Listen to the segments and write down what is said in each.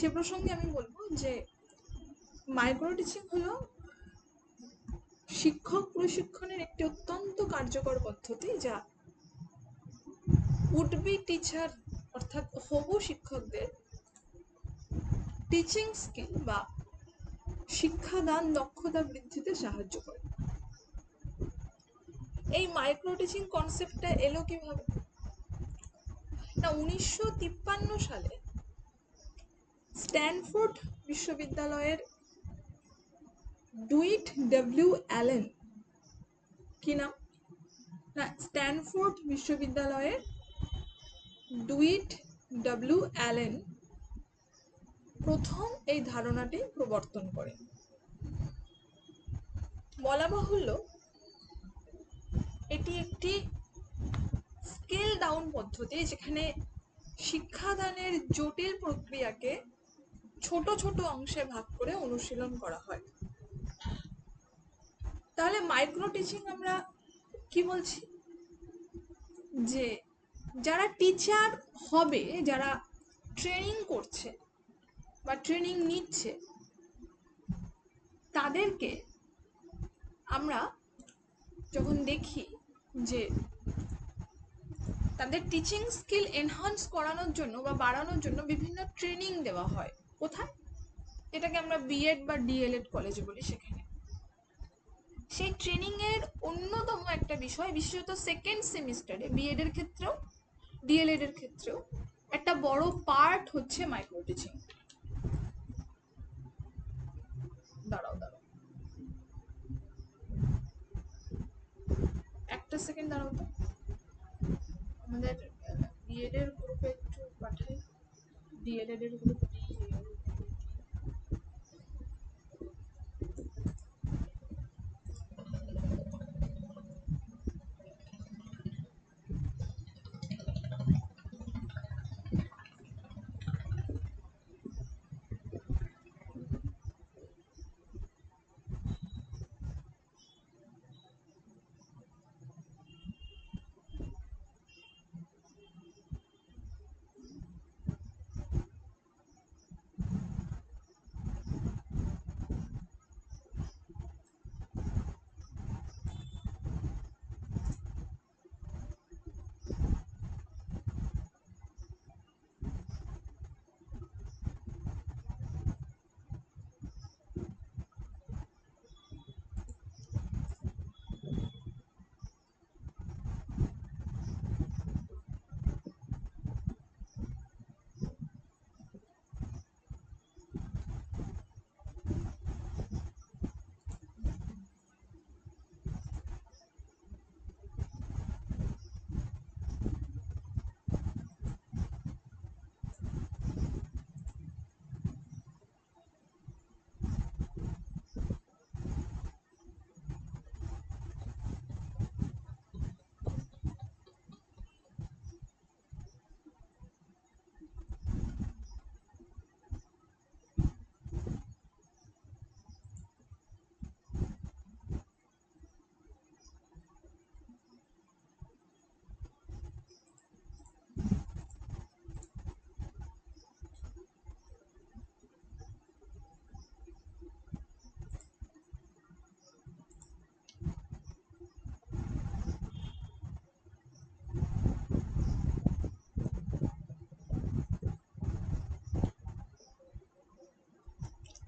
সে প্রসঙ্গে আমি বলবো যে মাইক্রো টিচিং হলো শিক্ষক প্রশিক্ষণের একটি অত্যন্ত কার্যকর পদ্ধতি, যা উড বি টিচার অর্থাৎ হবু শিক্ষকদের টিচিং স্কিল বা শিক্ষাদান দক্ষতা বৃদ্ধিতে সাহায্য করে। এই মাইক্রো টিচিং কনসেপ্টটা এলো কিভাবে না, 1953 সালে স্ট্যানফোর্ড বিশ্ববিদ্যালয়ের ডুইট ডব্লিউ অ্যালেন, কি নাম না, স্ট্যানফোর্ড বিশ্ববিদ্যালয়ের ডুইট ডব্লিউ অ্যালেন প্রথম এই ধারণাটি প্রবর্তন করেন। বলা বাহুল্য এটি একটি স্কেল ডাউন পদ্ধতি, যেখানে শিক্ষাদানের জটিল প্রক্রিয়াকে ছোট ছোট অংশে ভাগ করে অনুশীলন করা হয়। তাহলে মাইক্রো টিচিং আমরা কি বলছি, যে যারা টিচার হবে, যারা ট্রেনিং করছে বা ট্রেনিং নিচ্ছে, তাদেরকে আমরা যখন দেখি যে তাদের টিচিং স্কিল এনহান্স করানোর জন্য বা বাড়ানোর জন্য বিভিন্ন ট্রেনিং দেওয়া হয়। কোথায়? এটাকে আমরা বিএড বা ডিএলএড কলেজে বলি। সেখানে সেই ট্রেনিং এর অন্যতম একটা বিষয়, বিশেষত সেকেন্ড সেমিস্টারে বিএড এর ক্ষেত্রেও ডিএলএড এর ক্ষেত্রেও একটা বড় পার্ট হচ্ছে মাইক্রো টিচিং। দাঁড়াও একটা সেকেন্ড দাঁড়াও তো, আমাদের বিএড এর গ্রুপে একটু পাঠাই, ডিএলএড এর গ্রুপ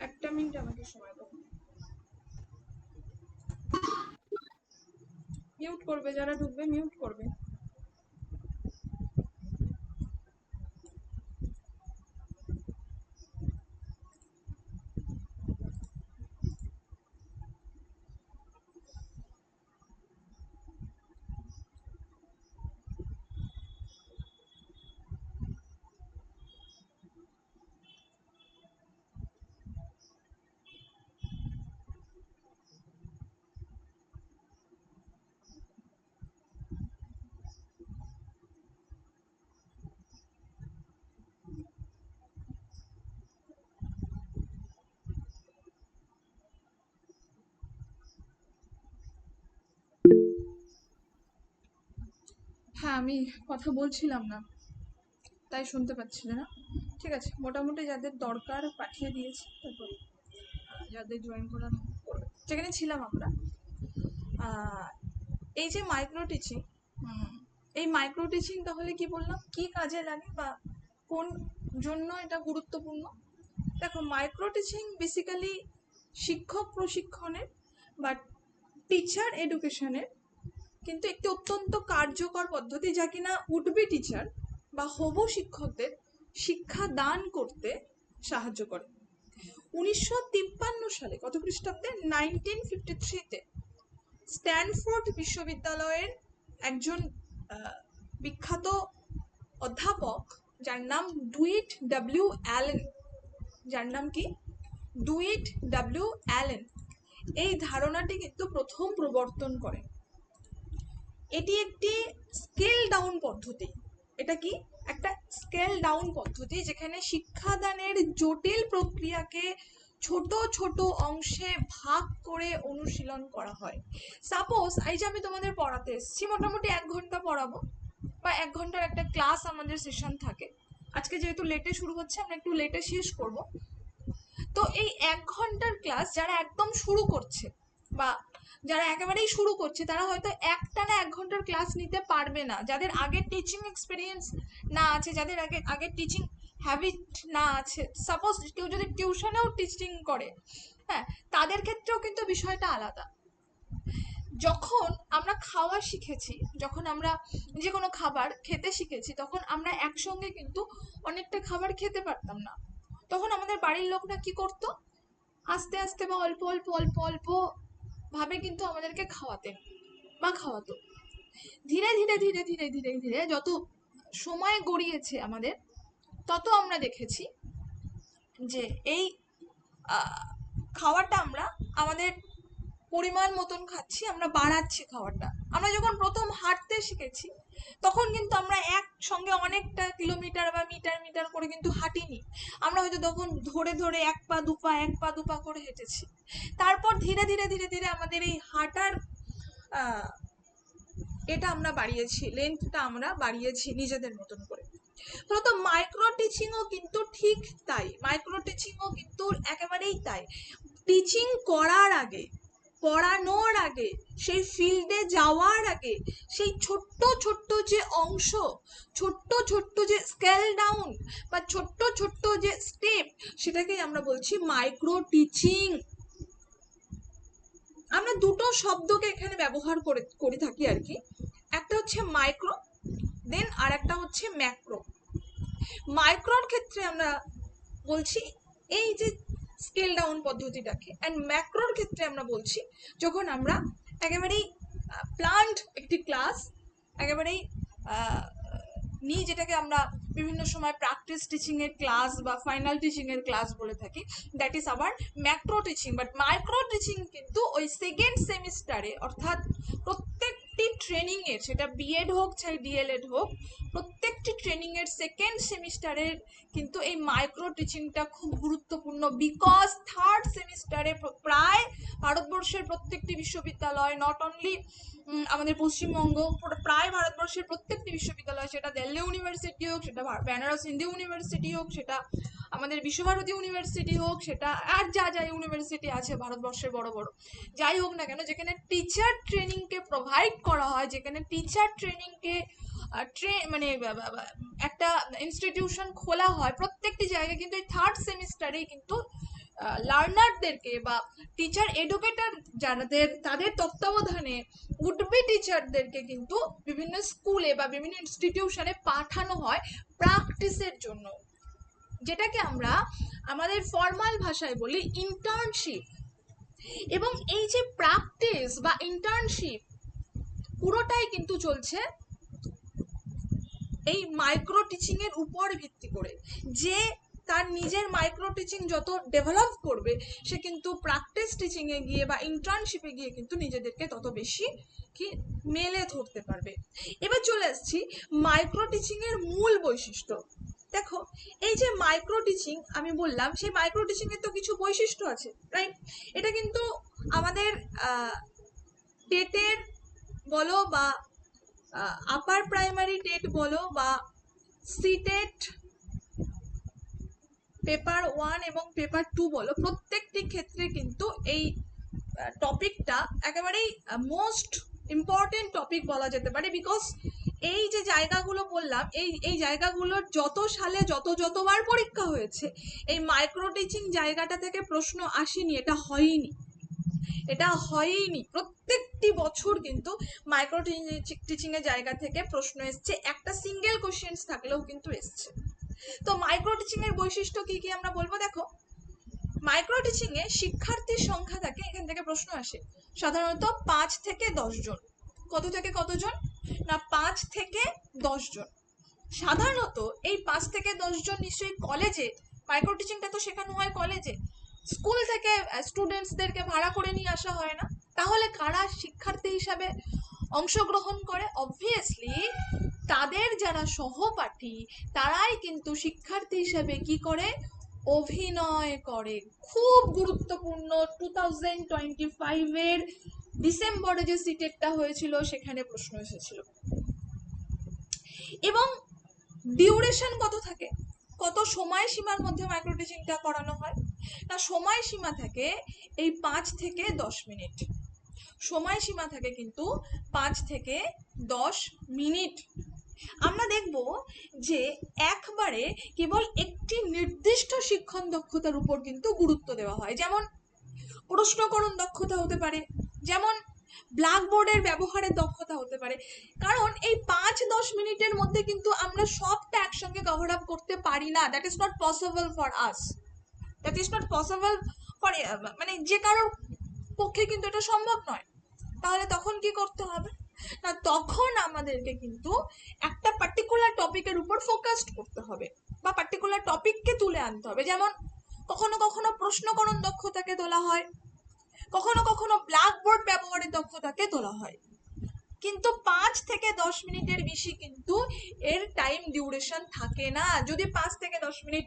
একটা মিনিট আমাকে সময় দাও। মিউট করবে, যারা ঢুকবে মিউট করবে। হ্যাঁ, আমি কথা বলছিলাম না। তাই শুনতে পাচ্ছিলে না। ঠিক আছে, মোটামুটি যাদের দরকার পাঠিয়ে দিয়েছি, তারপর যাদের জয়েন করার করবে। যেখানে ছিলাম আমরা, এই যে মাইক্রো টিচিং, এই মাইক্রো টিচিং তাহলে কি বললাম, কি কাজে লাগে বা কোন জন্য এটা গুরুত্বপূর্ণ। দেখো, মাইক্রো টিচিং বেসিক্যালি শিক্ষক প্রশিক্ষণের বা টিচার এডুকেশনের কিন্তু একটি অত্যন্ত কার্যকর পদ্ধতি, যা কিনা উড-বি টিচার বা হবু শিক্ষকদের শিক্ষা দান করতে সাহায্য করে। 1953 সালে, কত খ্রিস্টাব্দে, 1953-তে স্ট্যানফোর্ড বিশ্ববিদ্যালয়ের একজন বিখ্যাত অধ্যাপক, যার নাম ডুইট ডব্লিউ অ্যালেন, যার নাম কি, ডুইট ডব্লিউ অ্যালেন, এই ধারণাটি কিন্তু প্রথম প্রবর্তন করেন। এটি একটি স্কেল ডাউন পদ্ধতি। এটা কি একটা স্কেল ডাউন পদ্ধতি, যেখানে শিক্ষাদানের জটিল প্রক্রিয়াকে ছোট ছোট অংশে ভাগ করে অনুশীলন করা হয়। সাপোজ এই যে আমি তোমাদের পড়াতে এসেছি, মোটামুটি 1 ঘন্টা পড়াবো বা 1 ঘন্টার একটা ক্লাস আমাদের সেশন থাকে। আজকে যেহেতু লেটে শুরু হচ্ছে, আমরা একটু লেটে শেষ করব। তো এই 1 ঘন্টার ক্লাস যারা একদম শুরু করছে বা যারা একেবারেই শুরু করছে, তারা হয়তো একটানা 1 ঘন্টার ক্লাস নিতে পারবে না। যাদের আগে টিচিং এক্সপিরিয়েন্স না আছে, যাদের আগে টিচিং হ্যাবিট না আছে, সাপোজ কেউ যদি টিউশনেও টিচিং করে, হ্যাঁ, তাদের ক্ষেত্রেও কিন্তু বিষয়টা আলাদা। যখন আমরা খাওয়া শিখেছি, যখন আমরা যে কোনো খাবার খেতে শিখেছি, তখন আমরা একসঙ্গে কিন্তু অনেকটা খাবার খেতে পারতাম না। তখন আমাদের বাড়ির লোকরা কি করতো, আস্তে আস্তে বা অল্প অল্প অল্প অল্প ভাবে কিন্তু আমাদেরকে খাওয়াতেন বা খাওয়াতো। ধীরে ধীরে ধীরে ধীরে ধীরে ধীরে যত সময় গড়িয়েছে আমাদের, তত আমরা দেখেছি যে এই খাওয়াটা আমরা আমাদের পরিমাণ মতন খাচ্ছি, আমরা বাড়াচ্ছি খাওয়াটা। আমরা যখন প্রথম হাঁটতে শিখেছি, তখন কিন্তু আমরা একসঙ্গে অনেকটা কিলোমিটার বা মিটার মিটার করে কিন্তু হাঁটিনি। আমরা হয়তো তখন ধরে ধরে 1 পা 2 পা 1 পা 2 পা করে হেঁটেছি। তারপর ধীরে ধীরে ধীরে ধীরে আমাদের এই হাঁটার এটা আমরা বাড়িয়েছি, লেন্থটা আমরা বাড়িয়েছি নিজেদের মতন করে। তো মাইক্রো টিচিংও কিন্তু ঠিক তাই, মাইক্রো টিচিংও কিন্তু একেবারেই তাই। টিচিং করার আগে, পড়ানোর আগে, সেই ফিল্ডে যাওয়ার আগে, সেই ছোট্ট ছোট্ট যে অংশ, ছোট্ট ছোট্ট যে স্কেল ডাউন বা ছোট্ট ছোট্ট যে স্টেপ, সেটাকেই আমরা বলছি মাইক্রো টিচিং। আমরা দুটো শব্দকে এখানে ব্যবহার করে থাকি আর কি। একটা হচ্ছে মাইক্রো, দেন আর একটা হচ্ছে ম্যাক্রো। মাইক্রোর ক্ষেত্রে আমরা বলছি এই যে স্কেল ডাউন পদ্ধতিটাকে, অ্যান্ড ম্যাক্রোর ক্ষেত্রে আমরা বলছি যখন আমরা একেবারেই প্ল্যান্ড একটি ক্লাস একেবারেই নিই, যেটাকে আমরা বিভিন্ন সময় প্র্যাকটিস টিচিং এর ক্লাস বা ফাইনাল টিচিং এর ক্লাস বলে থাকি, দ্যাট ইজ আবার macro teaching. But micro teaching কিন্তু ওই সেকেন্ড সেমিস্টারে, অর্থাৎ প্রত্যেকটি ট্রেনিং এর, সেটা বিএড হোক চাই ডিএলএড হোক, প্রত্যেকটি ট্রেনিং এর সেকেন্ড সেমিস্টারের কিন্তু এই মাইক্রো টিচিংটা খুব গুরুত্বপূর্ণ। বিকজ থার্ড সেমিস্টারে প্রায় ভারতবর্ষের প্রত্যেকটি বিশ্ববিদ্যালয়, নট অনলি আমাদের পশ্চিমবঙ্গ, প্রায় ভারতবর্ষের প্রত্যেকটি বিশ্ববিদ্যালয়, সেটা দিল্লি ইউনিভার্সিটি হোক, সেটা বেনারস হিন্দু ইউনিভার্সিটি হোক, সেটা আমাদের বিশ্বভারতী ইউনিভার্সিটি হোক, সেটা আর যা যা ইউনিভার্সিটি আছে ভারতবর্ষের বড় বড়, যাই হোক না কেন, যেখানে টিচার ট্রেনিংকে প্রোভাইড করা হয়, যেখানে টিচার ট্রেনিংকে মানে একটা ইনস্টিটিউশন খোলা হয়, প্রত্যেকটি জায়গায় কিন্তু এই থার্ড সেমিস্টারেই কিন্তু লার্নারদেরকে বা টিচার এডুকেটর যাদের, তাদের তত্ত্বাবধানে উড-বি টিচারদেরকে কিন্তু বিভিন্ন স্কুলে বা বিভিন্ন ইনস্টিটিউশনে পাঠানো হয় প্র্যাকটিসের জন্য, যেটাকে আমরা আমাদের ফর্মাল ভাষায় বলি ইন্টার্নশিপ। এবং এই যে প্র্যাকটিস বা ইন্টার্নশিপ পুরোটাই কিন্তু চলছে এই মাইক্রো টিচিং এর উপর ভিত্তি করে। যে তার নিজের মাইক্রো টিচিং যত ডেভেলপ করবে, সে কিন্তু প্র্যাকটিস টিচিং এ গিয়ে বা ইন্টার্নশিপে গিয়ে কিন্তু নিজেদেরকে তত বেশি কি মেলে ধরতে পারবে। এবার চলে আসছি মাইক্রো টিচিং এর মূল বৈশিষ্ট্য। দেখো, এই যে মাইক্রো টিচিং আমি বললাম, সেই মাইক্রো টিচিং এর তো কিছু বৈশিষ্ট্য আছে, রাইট? এটা কিন্তু আমাদের টেটের বলো বা আপার প্রাইমারি টেট বলো বা সিটেট পেপার 1 এবং পেপার 2 বলো, প্রত্যেকটি ক্ষেত্রে কিন্তু এই টপিকটা একেবারেই মোস্ট ইম্পর্টেন্ট টপিক বলা যেতে পারে। বিকজ এই যে জায়গাগুলো বললাম, এই জায়গাগুলোর যত সালে যতবার পরীক্ষা হয়েছে, এই মাইক্রো টিচিং জায়গাটা থেকে প্রশ্ন আসেনি, এটা হয়নি। প্রত্যেকটি বছর কিন্তু মাইক্রো টিচিং এর জায়গা থেকে প্রশ্ন এসছে, একটা সিঙ্গেল কোশ্চেন থাকলেও কিন্তু এসছে। তো মাইক্রো টিচিং এর বৈশিষ্ট্য কি কি আমরা বলবো। দেখো, মাইক্রো টিচিং এ শিক্ষার্থীর সংখ্যা থাকে, এখান থেকে প্রশ্ন আসে, সাধারণত 5 থেকে 10 জন। কত থেকে কতজন না, 5 থেকে 10 জন। সাধারণত এই 5 থেকে 10 জন নিশ্চয়ই কলেজে, মাইক্রো টিচিংটা তো শেখানো হয় কলেজে, স্কুল থেকে স্টুডেন্টসদেরকে ভাড়া করে নিয়ে আসা হয় না। তাহলে কারা শিক্ষার্থী হিসাবে অংশগ্রহণ করে? অবভিয়াসলি তাদের যারা সহপাঠী, তারাই কিন্তু শিক্ষার্থী হিসাবে কি করে? অভিনয় করে। খুব গুরুত্বপূর্ণ, 2025 এর ডিসেম্বরে যে সিটেটটা হয়েছিল সেখানে প্রশ্ন এসেছিল। এবং ডিউরেশন কত থাকে, কত সময়সীমার মধ্যে মাইক্রো টিচিংটা করানো হয় না, সময়সীমা থাকে এই 5 থেকে 10 মিনিট। সময়সীমা থাকে কিন্তু 5 থেকে 10 মিনিট। আমরা দেখব যে একবারে কেবল একটি নির্দিষ্ট শিক্ষণ দক্ষতার উপর কিন্তু গুরুত্ব দেওয়া হয়। যেমন প্রশ্নকরণ দক্ষতা হতে পারে, যেমন ব্ল্যাকবোর্ডের ব্যবহারের দক্ষতা হতে পারে। কারণ এই 5-10 মিনিটের মধ্যে কিন্তু আমরা সবটা একসঙ্গে কভার আপ করতে পারি না। That is not possible for us, that is not possible for, মানে যে কারোর পক্ষে কিন্তু এটা সম্ভব নয়। তাহলে তখন কি করতে হবে না, তখন আমাদেরকে কিন্তু একটা পার্টিকুলার টপিকের উপর ফোকাসড করতে হবে, বা পার্টিকুলার টপিককে তুলে আনতে হবে। যেমন কখনো কখনো প্রশ্নকরণ দক্ষতাকে তোলা হয়, কখনো কখনো ব্ল্যাকবোর্ড ব্যবহারের দক্ষতাকে তোলা হয়, কিন্তু 5 থেকে 10 মিনিটের বেশি কিন্তু এর টাইম ডিউরেশন থাকে না। যদি 5 থেকে 10 মিনিট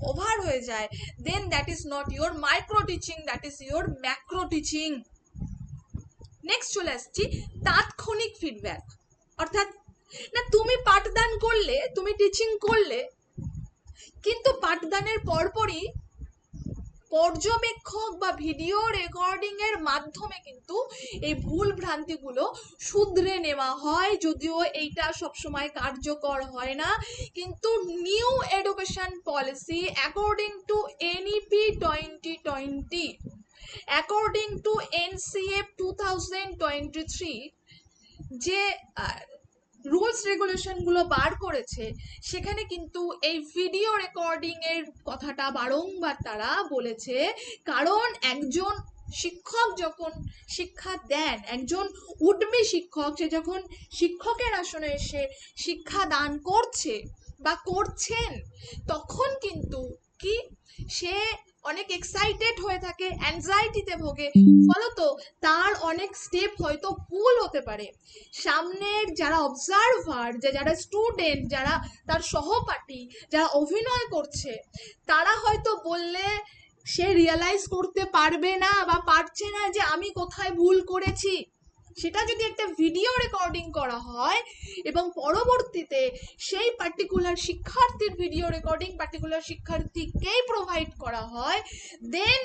ওভার হয়ে যায়, then that is not your micro teaching, that is your macro teaching. Next চলে আসছি তাৎক্ষণিক ফিডব্যাক। অর্থাৎ না, তুমি পাঠদান করলে, তুমি টিচিং করলে, কিন্তু পাঠদানের পরপরই পর্যবেক্ষক বা ভিডিও রেকর্ডিং এর মাধ্যমে কিন্তু এই ভুল ভ্রান্তিগুলো শুধরে নেওয়া হয়। যদিও এইটা সবসময় কার্যকর হয় না, কিন্তু new education policy according to NEP 2020, according to NCF 2023, যে রুলস রেগুলেশন গুলো বার করেছে, সেখানে কিন্তু এই ভিডিও রেকর্ডিং এর কথাটা বারংবার তারা বলেছে। কারণ একজন শিক্ষক যখন শিক্ষা দেন, একজন উডবি শিক্ষক, সে যখন শিক্ষকের আসনে এসে শিক্ষা দান করছে বা করছেন, তখন কিন্তু কি সে অনেক এক্সাইটেড হয়ে থাকে, অ্যাংজাইটিতে ভোগে, ফলত তার অনেক স্টেপ হয়তো ভুল হতে পারে। সামনের যারা অবজারভার, যারা স্টুডেন্ট, যারা তার সহপাঠী, যারা অভিনয় করছে, তারা হয়তো বললে সে রিয়ালাইজ করতে পারবে না বা পারছে না যে আমি কোথায় ভুল করেছি। সেটা যদি একটা ভিডিও রেকর্ডিং করা হয় এবং পরবর্তীতে সেই পার্টিকুলার শিক্ষার্থীর ভিডিও রেকর্ডিং পার্টিকুলার শিক্ষার্থীকেই প্রোভাইড করা হয়, দেন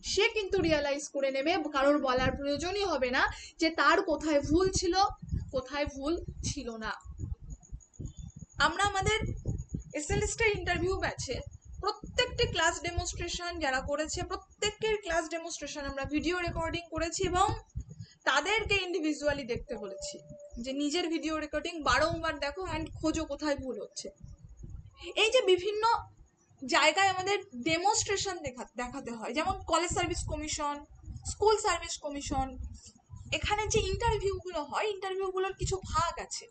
সে কিন্তু রিয়ালাইজ করে নেবে, কারোর বলার প্রয়োজনই হবে না যে তার কোথায় ভুল ছিল, কোথায় ভুল ছিল না। আমরা আমাদের এসএলএসটার ইন্টারভিউ ব্যাচে প্রত্যেকটি ক্লাস ডেমনস্ট্রেশন যারা করেছে, প্রত্যেকের ক্লাস ডেমনস্ট্রেশন আমরা ভিডিও রেকর্ডিং করেছি এবং তাদেরকে ইন্ডিভিজুয়ালি দেখতে বলেছি যে নিজের ভিডিও রেকর্ডিং বারংবার দেখো অ্যান্ড খোঁজো কোথায় ভুল হচ্ছে। এই যে বিভিন্ন জায়গায় আমাদের ডেমনস্ট্রেশন দেখাতে হয়, যেমন college service commission, school service commission, এখানে যে ইন্টারভিউগুলো হয়, ইন্টারভিউগুলোর কিছু ভাগ আছে।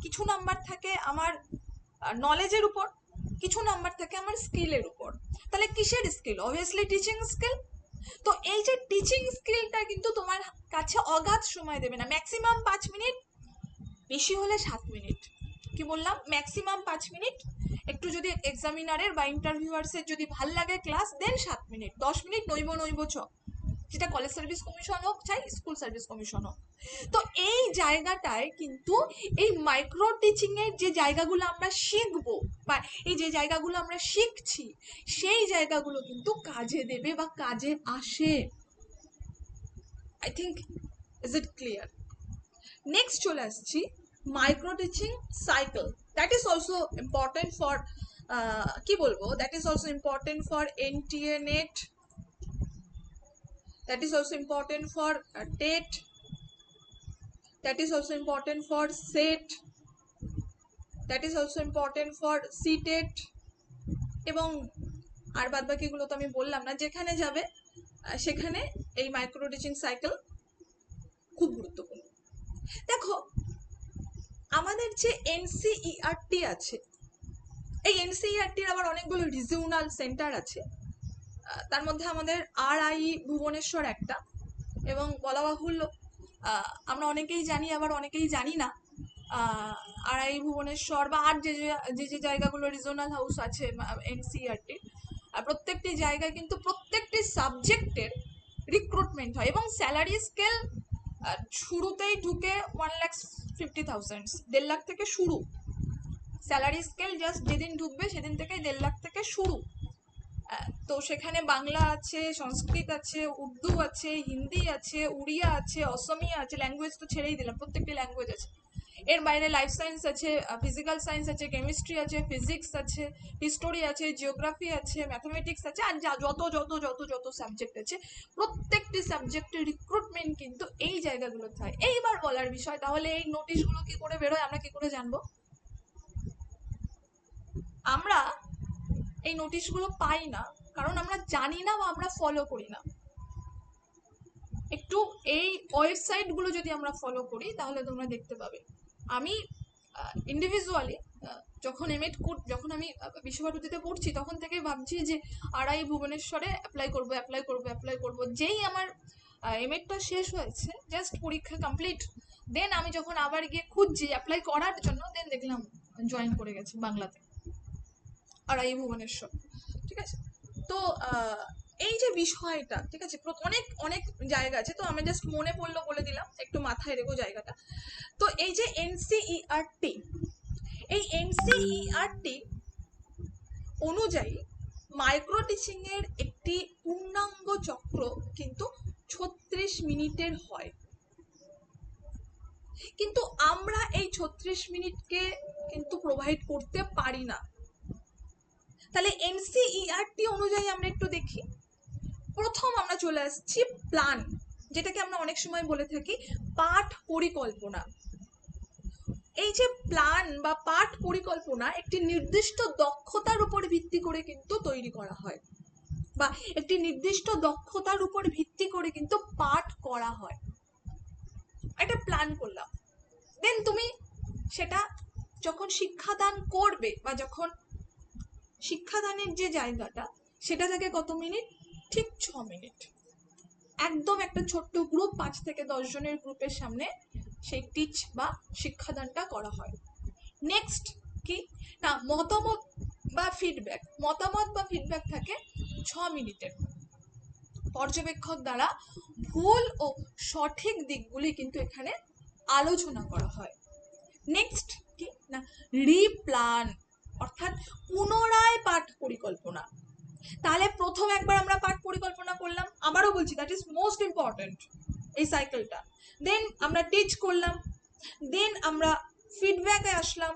কিছু নাম্বার থাকে আমার নলেজের উপর, কিছু নাম্বার থাকে আমার স্কিলের উপর। তাহলে কিসের স্কিল? Obviously teaching skill. তো এই যে টিচিং স্কিলটা কিন্তু তোমার কাছে অগাধ সময় দেবে না, ম্যাক্সিমাম 5 মিনিট, বেশি হলে 7 মিনিট। কি বললাম? ম্যাক্সিমাম 5 মিনিট, একটু যদি এক্সামিনারের বা ইন্টারভিউয়ার্সের যদি ভাল লাগে ক্লাস, দেন 7 মিনিট, 10 মিনিট নইব চ। সেটা কলেজ সার্ভিস কমিশন হোক চাই স্কুল সার্ভিস কমিশন হোক। তো এই জায়গাটায় কিন্তু এই মাইক্রো টিচিং এর যে জায়গাগুলো আমরা শিখবো বা এই যে জায়গাগুলো আমরা শিখছি সেই জায়গাগুলো কিন্তু কাজে দেবে বা কাজে আসে। I think is it clear? Next চলে আসছি micro teaching cycle. That is also important for কি বলবো, that is also important for NTA NET, that is also important for TET, that is also important for SET, that is also important for CTET, এবং আর বাদ বাকিগুলো তো আমি বললাম না। যেখানে যাবে সেখানে এই মাইক্রো টিচিং সাইকেল খুব গুরুত্বপূর্ণ। দেখো আমাদের যে NCERT আছে, এই NCERTর আবার অনেকগুলো রিজিওনাল সেন্টার আছে। তার মধ্যে আমাদের RI ভুবনেশ্বর একটা, এবং বলা বাহুল্য আমরা অনেকেই জানি আবার অনেকেই জানি না RI ভুবনেশ্বর বা আর যে যে জায়গাগুলো রিজনাল হাউস আছে NCERT, প্রত্যেকটি জায়গায় কিন্তু প্রত্যেকটি সাবজেক্টের রিক্রুটমেন্ট হয় এবং স্যালারি স্কেল শুরুতেই ঢুকে 1,50,000, 1.5 লাখ থেকে শুরু। স্যালারি স্কেল জাস্ট যেদিন ঢুকবে সেদিন থেকে 1.5 লাখ থেকে শুরু। তো সেখানে বাংলা আছে, সংস্কৃত আছে, উর্দু আছে, হিন্দি আছে, উড়িয়া আছে, অসমিয়া আছে, ল্যাঙ্গুয়েজ তো ছেড়েই দিলাম, প্রত্যেকটি ল্যাঙ্গুয়েজ আছে। এর বাইরে লাইফ সায়েন্স আছে, ফিজিক্যাল সায়েন্স আছে, কেমিস্ট্রি আছে, ফিজিক্স আছে, হিস্টোরি আছে, জিওগ্রাফি আছে, ম্যাথমেটিক্স আছে, আর যত যত যত যত সাবজেক্ট আছে প্রত্যেকটি সাবজেক্টের রিক্রুটমেন্ট কিন্তু এই জায়গাগুলোতে হয়। এইবার বলার বিষয়, তাহলে এই নোটিশগুলো কি করে বেরোয়, আমরা কি করে জানবো? আমরা এই নোটিশগুলো পাই না কারণ আমরা জানি না বা আমরা ফলো করি না। একটু এই ওয়েবসাইটগুলো যদি আমরা ফলো করি তাহলে তোমরা দেখতে পাবে। আমি ইন্ডিভিজুয়ালি যখন আমি বিশ্বভারতীতে পড়ছি তখন থেকে ভাবছি যে RI ভুবনেশ্বরে অ্যাপ্লাই করব। যেই আমার এমএডটা শেষ হয়েছে, জাস্ট পরীক্ষা কমপ্লিট, দেন আমি যখন আবার গিয়ে খুঁজছি অ্যাপ্লাই করার জন্য, দেন দেখলাম জয়েন করে গেছে বাংলাতে RI ভুবনেশ্বর। ঠিক আছে, তো এই যে বিষয়টা, ঠিক আছে, অনেক অনেক জায়গা আছে, তো আমি জাস্ট মনে পড়লো বলে দিলাম, একটু মাথায় রেখো জায়গাটা। তো এই যে NCERT, এই NCERT অনুযায়ী মাইক্রো টিচিং এর একটি পূর্ণাঙ্গ চক্র কিন্তু 36 মিনিটের হয়, কিন্তু আমরা এই 36 মিনিটকে কিন্তু প্রোভাইড করতে পারি না। তাহলে NCERT অনুযায়ী আমরা একটু দেখি। প্রথম আমরা চলে আসছি প্ল্যান, যেটাকে আমরা অনেক সময় বলে থাকি পাঠ পরিকল্পনা। এই যে প্ল্যান বা পাঠ পরিকল্পনা একটি নির্দিষ্ট দক্ষতার উপর ভিত্তি করে কিন্তু তৈরি করা হয়, বা একটি নির্দিষ্ট দক্ষতার উপর ভিত্তি করে কিন্তু পাঠ করা হয়। একটা প্ল্যান করলাম, দেন তুমি সেটা যখন শিক্ষাদান করবে বা যখন শিক্ষাদানের যে জায়গাটা সেটা থাকে কত মিনিট, ঠিক 6 মিনিট। একদম একটা ছোট্ট গ্রুপ, 5 থেকে 10 জনের গ্রুপের সামনে সেই টিচ বা শিক্ষাদানটা করা হয়। নেক্সট কি না, মতামত বা ফিডব্যাক থাকে 6 মিনিটের। পর্যবেক্ষক দ্বারা ভুল ও সঠিক দিকগুলি কিন্তু এখানে আলোচনা করা হয়। নেক্সট কি না, রিপ্ল্যান, অর্থাৎ পুনরায় পাঠ পরিকল্পনা। তাহলে প্রথম একবার আমরা পাঠ পরিকল্পনা করলাম, আবারও বলছি দ্যাট ইজ মোস্ট ইম্পর্টেন্ট এই সাইকেলটা। দেন আমরা টিচ করলাম, দেন আমরা ফিডব্যাকে আসলাম।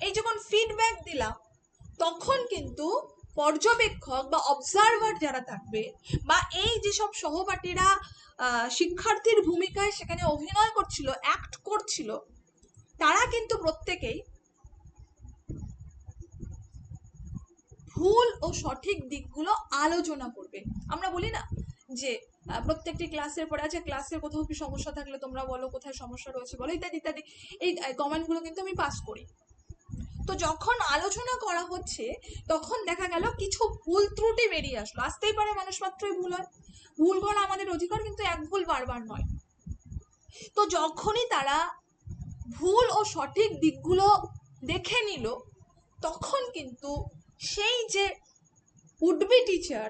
এই যখন ফিডব্যাক দিলাম তখন কিন্তু পর্যবেক্ষক বা অবজারভার যারা থাকবে বা এই যেসব সহপাঠীরা শিক্ষার্থীর ভূমিকায় সেখানে অভিনয় করছিল, অ্যাক্ট করছিল, তারা কিন্তু প্রত্যেকেই ভুল ও সঠিক দিকগুলো আলোচনা করবে। আমরা বলি না যে প্রত্যেকটি ক্লাসের পরে আছে, ক্লাসের কোথাও কি সমস্যা থাকলে তোমরা বলো, কোথায় সমস্যা রয়েছে বলো, ইত্যাদি ইত্যাদি, এই কমেন্টগুলো কিন্তু আমি পাস করি। তো যখন আলোচনা করা হচ্ছে তখন দেখা গেল কিছু ভুল ত্রুটি বেরিয়ে আসলো। আসতেই পারে, মানুষ মাত্রই ভুল হয়, ভুল করা আমাদের অধিকার, কিন্তু এক ভুল বারবার নয়। তো যখনই তারা ভুল ও সঠিক দিকগুলো দেখে নিল তখন কিন্তু সেই যে উডবি টিচার,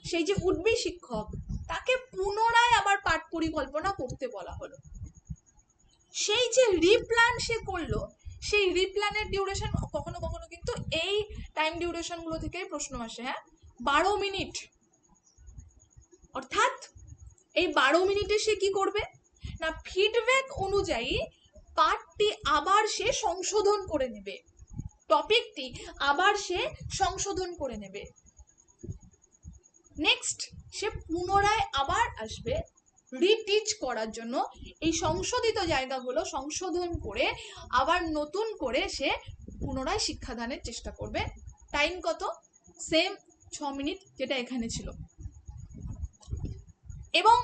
সেই যে উডবি শিক্ষক, তাকে পুনরায় আবার পাঠ পরিকল্পনা করতে বলা হলো। সেই যে রিপ্ল্যান সে করলো, সেই রিপ্ল্যানের ডিউরেশন কখনো কখনো কিন্তু এই টাইম ডিউরেশন গুলো থেকেই প্রশ্ন আসে। হ্যাঁ, 12 মিনিট। অর্থাৎ এই 12 মিনিটে সে কি করবে না, ফিডব্যাক অনুযায়ী পাঠটি আবার সে সংশোধন করে নেবে, টপিকটি আবার সে সংশোধন করে নেবে। নেক্সট সে পুনরায় আবার আসবে রিটিচ করার জন্য, এই সংশোধিত জায়গাগুলো সংশোধন করে আবার নতুন করে সে পুনরায় শিক্ষাদানের চেষ্টা করবে। টাইম কত? সেম 6 মিনিট যেটা এখানে ছিল। এবং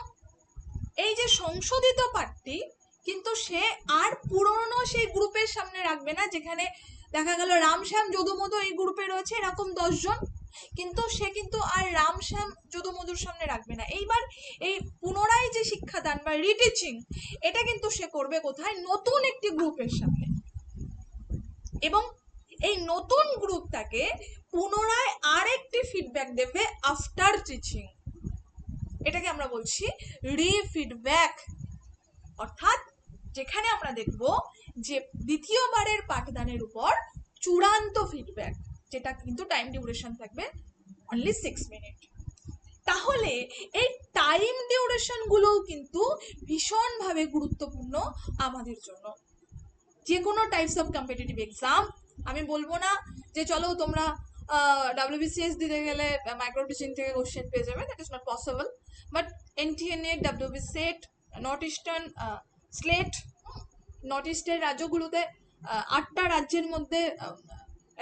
এই যে সংশোধিত পাঠটি কিন্তু সে আর পুরনো সেই গ্রুপের সামনে রাখবে না, যেখানে দেখা গেল রামশ্যাম যদুমধু এই গ্রুপে রয়েছে এরকম 10 জন, কিন্তু সে কিন্তু আর রামশ্যাম যদুমধুর সামনে রাখবে না। এইবার এই পুনরায় যে শিক্ষাদান বা রিটিচিং, এটা কিন্তু সে করবে কোথায়? নতুন একটি গ্রুপের সামনে। এবং এই নতুন গ্রুপটাকে পুনরায় আরেকটি ফিডব্যাক দেবে আফটার টিচিং। এটাকে আমরা বলছি রিফিডব্যাক। অর্থাৎ যেখানে আমরা দেখব যে দ্বিতীয়বারের পাঠদানের উপর চূড়ান্ত ফিডব্যাক, যেটা কিন্তু টাইম ডিউরেশন থাকবে অনলি 6 মিনিট। তাহলে এই টাইম ডিউরেশন গুলোও কিন্তু ভীষণভাবে গুরুত্বপূর্ণ আমাদের জন্য। যে কোনো টাইপস অফ কম্পিটিটিভ এক্সাম, আমি বলবো না যে চলো তোমরা WBCS দিতে গেলে মাইক্রো টিচিং থেকে কোশ্চেন পেয়ে যাবে, that is not possible. But NTA, WBCET, north eastern slate, north ইস্টের রাজ্যগুলোতে 8টা রাজ্যের মধ্যে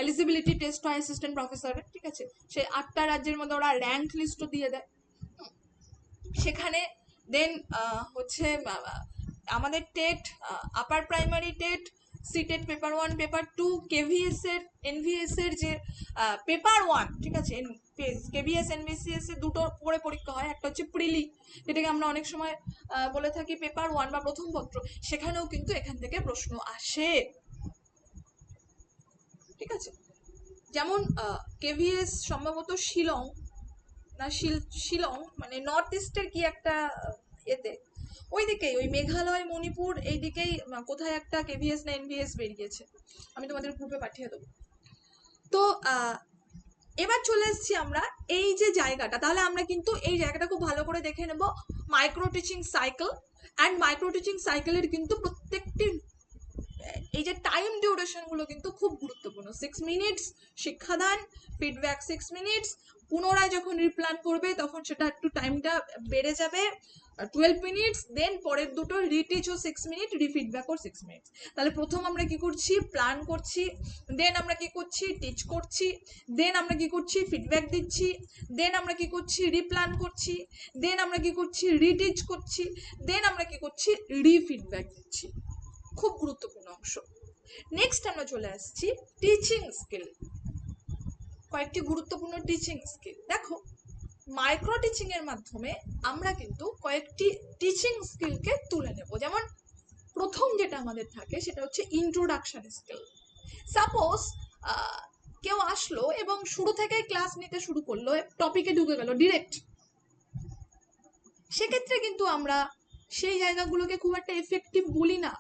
এলিজিবিলিটি টেস্ট হয় অ্যাসিস্ট্যান্ট প্রফেসরের, ঠিক আছে? সেই 8টা রাজ্যের মধ্যে ওরা র্যাঙ্ক লিস্টও দিয়ে দেয় সেখানে। দেন হচ্ছে আমাদের TET, upper primary TET, CTET paper 1, paper 2, KVS এর, NVS এর যে পেপার 1, ঠিক আছে? KVS NVCS এর দুটো করে পরীক্ষা হয়, একটা হচ্ছে প্রিলি, যেটাকে আমরা অনেক সময় বলে থাকি পেপার 1 বা প্রথম পত্র, সেখানেও কিন্তু এখান থেকে প্রশ্ন আসে, ঠিক আছে? যেমন KVS সম্ভবত শিলং না শিলং মানে নর্থ ইস্টের কি একটা এতে ওইদিকেই, ওই মেঘালয় মণিপুর এইদিকেই কোথায় একটা KVS না NVS বেরিয়েছে, আমি তোমাদের গ্রুপে পাঠিয়ে দেবো। তো এবার চলে এসেছি আমরা এই যে জায়গাটা, তাহলে আমরা কিন্তু এই জায়গাটা খুব ভালো করে দেখে নেব। Micro teaching cycle and micro teaching সাইকেলের কিন্তু প্রত্যেকটি এই যে টাইম ডিউরেশন গুলো কিন্তু খুব গুরুত্বপূর্ণ। 6 মিনিটস শিক্ষাদান, ফিডব্যাক 6 মিনিটস, পুনরায় যখন রিপ্ল্যান করবে তখন সেটা একটু টাইমটা বেড়ে যাবে 12 মিনিটস, দেন পরের দুটো রিটিচ ও 6 মিনিট, রিফিডব্যাক ও 6 মিনিটস। তাহলে প্রথম আমরা কি করছি? প্ল্যান করছি, দেন আমরা কি করছি? টিচ করছি, দেন আমরা কি করছি? ফিডব্যাক দিচ্ছি, দেন আমরা কি করছি? রিপ্ল্যান করছি, দেন আমরা কি করছি? রিটিচ করছি, দেন আমরা কি করছি? রিফিডব্যাক দিচ্ছি। খুব গুরুত্বপূর্ণ অংশ। নেক্সট আমরা চলে আসছি টিচিং স্কিল। কয়েকটি গুরুত্বপূর্ণ টিচিং স্কিল দেখো, মাইক্রো টিচিং এর মাধ্যমে আমরা কিন্তু কয়েকটি টিচিং স্কিলকে তুলে নেব। যেমন প্রথম যেটা আমাদের থাকে সেটা হচ্ছে ইন্ট্রোডাকশন স্কিল। সাপোজ কেউ আসলো এবং শুরু থেকে ক্লাস নিতে শুরু করলো, টপিকে ঢুকে গেল ডিরেক্ট, সেক্ষেত্রে কিন্তু আমরা সেই জায়গাগুলোকে খুব একটা এফেক্টিভ বলি না,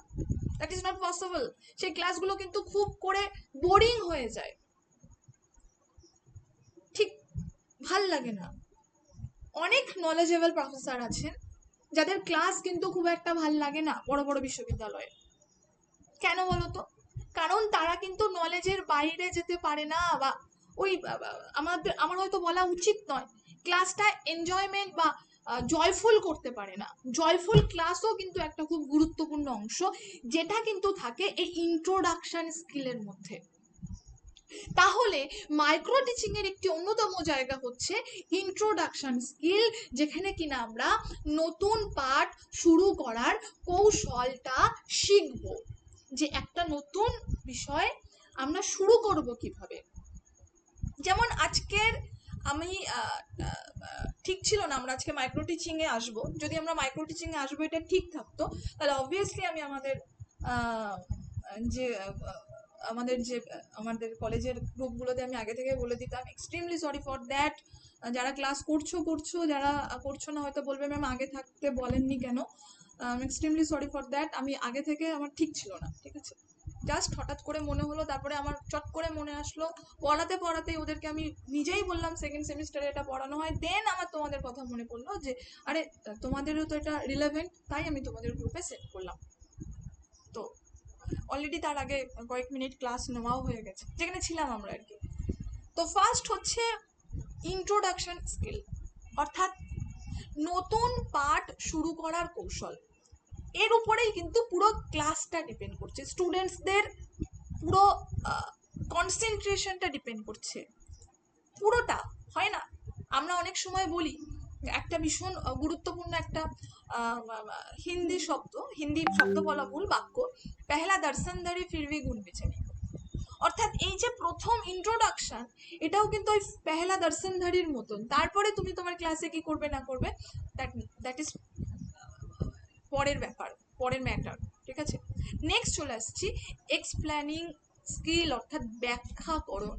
দ্যাট ইজ নট পসিবল। সেই ক্লাসগুলো কিন্তু খুব করে বোরিং হয়ে যায়, ঠিক ভাল লাগে না। অনেক নলেজেবল প্রফেসর আছেন যাদের ক্লাস কিন্তু খুব একটা ভাল লাগে না বড় বড় বিশ্ববিদ্যালয়ে। কেন বলতো? কারণ তারা কিন্তু নলেজের বাইরে যেতে পারে না, বা ওই আমার হয়তো বলা উচিত নয়, ক্লাসটা এনজয়মেন্ট বা জয়ফুল করতে পারে না। জয়ফুল ক্লাসও কিন্তু একটা খুব গুরুত্বপূর্ণ অংশ, যেটা কিন্তু থাকে এই ইন্ট্রোডাকশন স্কিলের মধ্যে। তাহলে মাইক্রো টিচিং এর একটি অন্যতম জায়গা হচ্ছে ইন্ট্রোডাকশন স্কিল, যেখানে কিনা আমরা নতুন পাঠ শুরু করার কৌশলটা শিখব, যে একটা নতুন বিষয় আমরা শুরু করব কিভাবে। যেমন আজকের আমি ঠিক ছিল না আমরা আজকে মাইক্রো টিচিং এ আসবো, যদি আমরা মাইক্রো টিচিং এ আসবো এটা ঠিক থাকতো, তাহলে অবভিয়াসলি আমি আমাদের যে আমাদের কলেজের গ্রুপগুলোতে আমি আগে থেকে বলে দিতাম, এক্সট্রিমলি সরি ফর দ্যাট। যারা ক্লাস করছো, যারা করছো না হয়তো বলবে ম্যাম আগে থাকতে বলেননি কেন। Extremely sorry for that. আমি আগে থেকে আমার ঠিক ছিল না, ঠিক আছে, জাস্ট হঠাৎ করে মনে হলো, তারপরে আমার চট করে মনে আসলো, পড়াতেই ওদেরকে আমি নিজেই বললাম সেকেন্ড সেমিস্টারে এটা পড়ানো হয়, দেন আমার তোমাদের কথা মনে পড়লো যে আরে তোমাদেরও তো এটা রিলেভেন্ট, তাই আমি তোমাদের গ্রুপে সেট করলাম। তো অলরেডি তার আগে কয়েক মিনিট ক্লাস নেওয়াও হয়ে গেছে, যেখানে ছিলাম আমরা আর কি। তো ফার্স্ট হচ্ছে ইন্ট্রোডাকশন স্কিল, অর্থাৎ নতুন পাঠ শুরু করার কৌশল। এর উপরেই কিন্তু পুরো ক্লাসটা ডিপেন্ড করছে, স্টুডেন্টসদের পুরো কনসেন্ট্রেশনটা ডিপেন্ড করছে, পুরোটা হয় না। আমরা অনেক সময় বলি একটা ভীষণ গুরুত্বপূর্ণ একটা হিন্দি শব্দ বলা ভুল, বাক্য, পেহলা দর্শনধারী ফিরভি গুণ বেচেনি। অর্থাৎ এই যে প্রথম ইন্ট্রোডাকশন, এটাও কিন্তু ওই পেহলা দর্শনধারীর মতন। তারপরে তুমি তোমার ক্লাসে কি করবে না করবে, দ্যাট ইজ পরের ব্যাপার, পরের ম্যাটার, ঠিক আছে। নেক্সট চলে আসছি এক্সপ্লেনিং স্কিল, অর্থাৎ ব্যাখ্যাকরণ।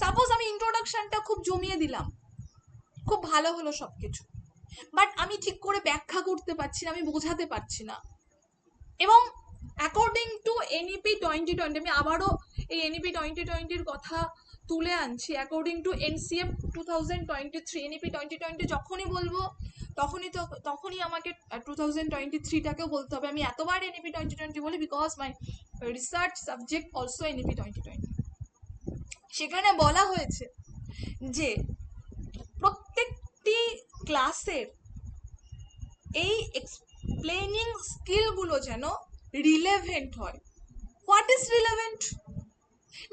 সাপোজ আমি ইন্ট্রোডাকশনটা খুব জমিয়ে দিলাম, খুব ভালো হলো সবকিছু, বাট আমি ঠিক করে ব্যাখ্যা করতে পারছি না, আমি বোঝাতে পারছি না। এবং অ্যাকর্ডিং টু এনইপি 2020, আমি আবারও এই এনইপি 2020-র কথা তুলে আনছি, অ্যাকর্ডিং টু এনসিএফ 2023, এনইপি 2020 যখনই বলবো তখনই আমাকে 2023টাকেও বলতে হবে। আমি এতবার এনইপি 2020 বলি because my research subject also NEP 2020। সেখানে বলা হয়েছে যে প্রত্যেকটি ক্লাসের এই এক্সপ্লেনিং স্কিলগুলো যেন রিলেভেন্ট হয়। What is relevant?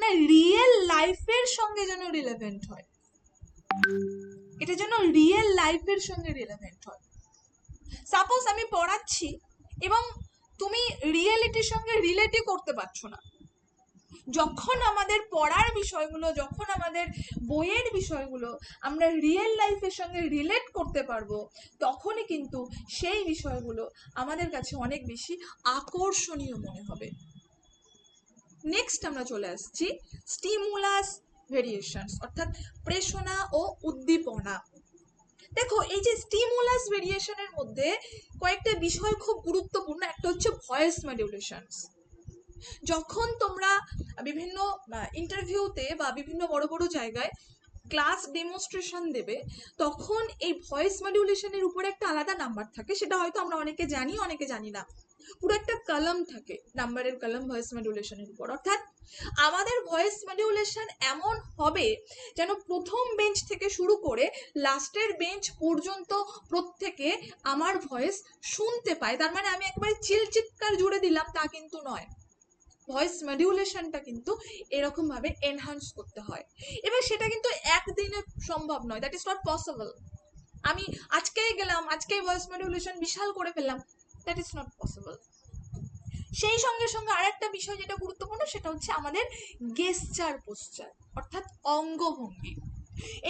না, রিয়েল লাইফের সঙ্গে যেন রিলেভেন্ট হয়, এটা যেন রিয়েল লাইফের সঙ্গে রিলেভেন্ট হয়। সাপোজ আমি পড়াচ্ছি এবং তুমি রিয়েলিটির সঙ্গে রিলেটই করতে পারছো না। যখন আমাদের পড়ার বিষয়গুলো, যখন আমাদের বইয়ের বিষয়গুলো আমরা রিয়েল লাইফের সঙ্গে রিলেট করতে পারবো, তখনই কিন্তু সেই বিষয়গুলো আমাদের কাছে অনেক বেশি আকর্ষণীয় মনে হবে। নেক্সট আমরা চলে আসছি স্টিমুলাস ভেরিয়েশনস, অর্থাৎ প্রেরণা ও উদ্দীপনা। দেখো, এই যে স্টিমুলাস ভেরিয়েশনের মধ্যে কয়েকটা বিষয় খুব গুরুত্বপূর্ণ। একটা হচ্ছে ভয়েস মডুলেশনস। যখন তোমরা বিভিন্ন ইন্টারভিউতে বা বিভিন্ন বড় বড় জায়গায় ক্লাস ডেমনস্ট্রেশন দেবে, তখন এই ভয়েস মডুলেশনের উপরে একটা আলাদা নাম্বার থাকে, সেটা হয়তো আমরা অনেকে জানি, অনেকে জানি না। পুরো একটা কলাম থাকে, নাম্বারের কলাম ভয়েস মডুলেশনের উপর। অর্থাৎ আমাদের ভয়েস মডুলেশন এমন হবে যেন প্রথম বেঞ্চ থেকে শুরু করে লাস্টের বেঞ্চ পর্যন্ত প্রত্যেকে আমার ভয়েস শুনতে পায়। তার মানে আমি একবারে চিৎকার জুড়ে দিলাম তা কিন্তু নয়, ভয়েস মডুলেশনটা কিন্তু এরকম ভাবে এনহান্স করতে হয়। এবার সেটা কিন্তু একদিনে সম্ভব নয়, দ্যাট ইজ নট পসিবল। আমি আজকেই গেলাম, আজকেই ভয়েস মডুলেশন বিশাল করে ফেললাম, দ্যাট ইজ নট পসিবল। সেই সঙ্গে সঙ্গে আরেকটা বিষয় যেটা গুরুত্বপূর্ণ, সেটা হচ্ছে আমাদের গেস্টার পোস্চার, অর্থাৎ অঙ্গভঙ্গি।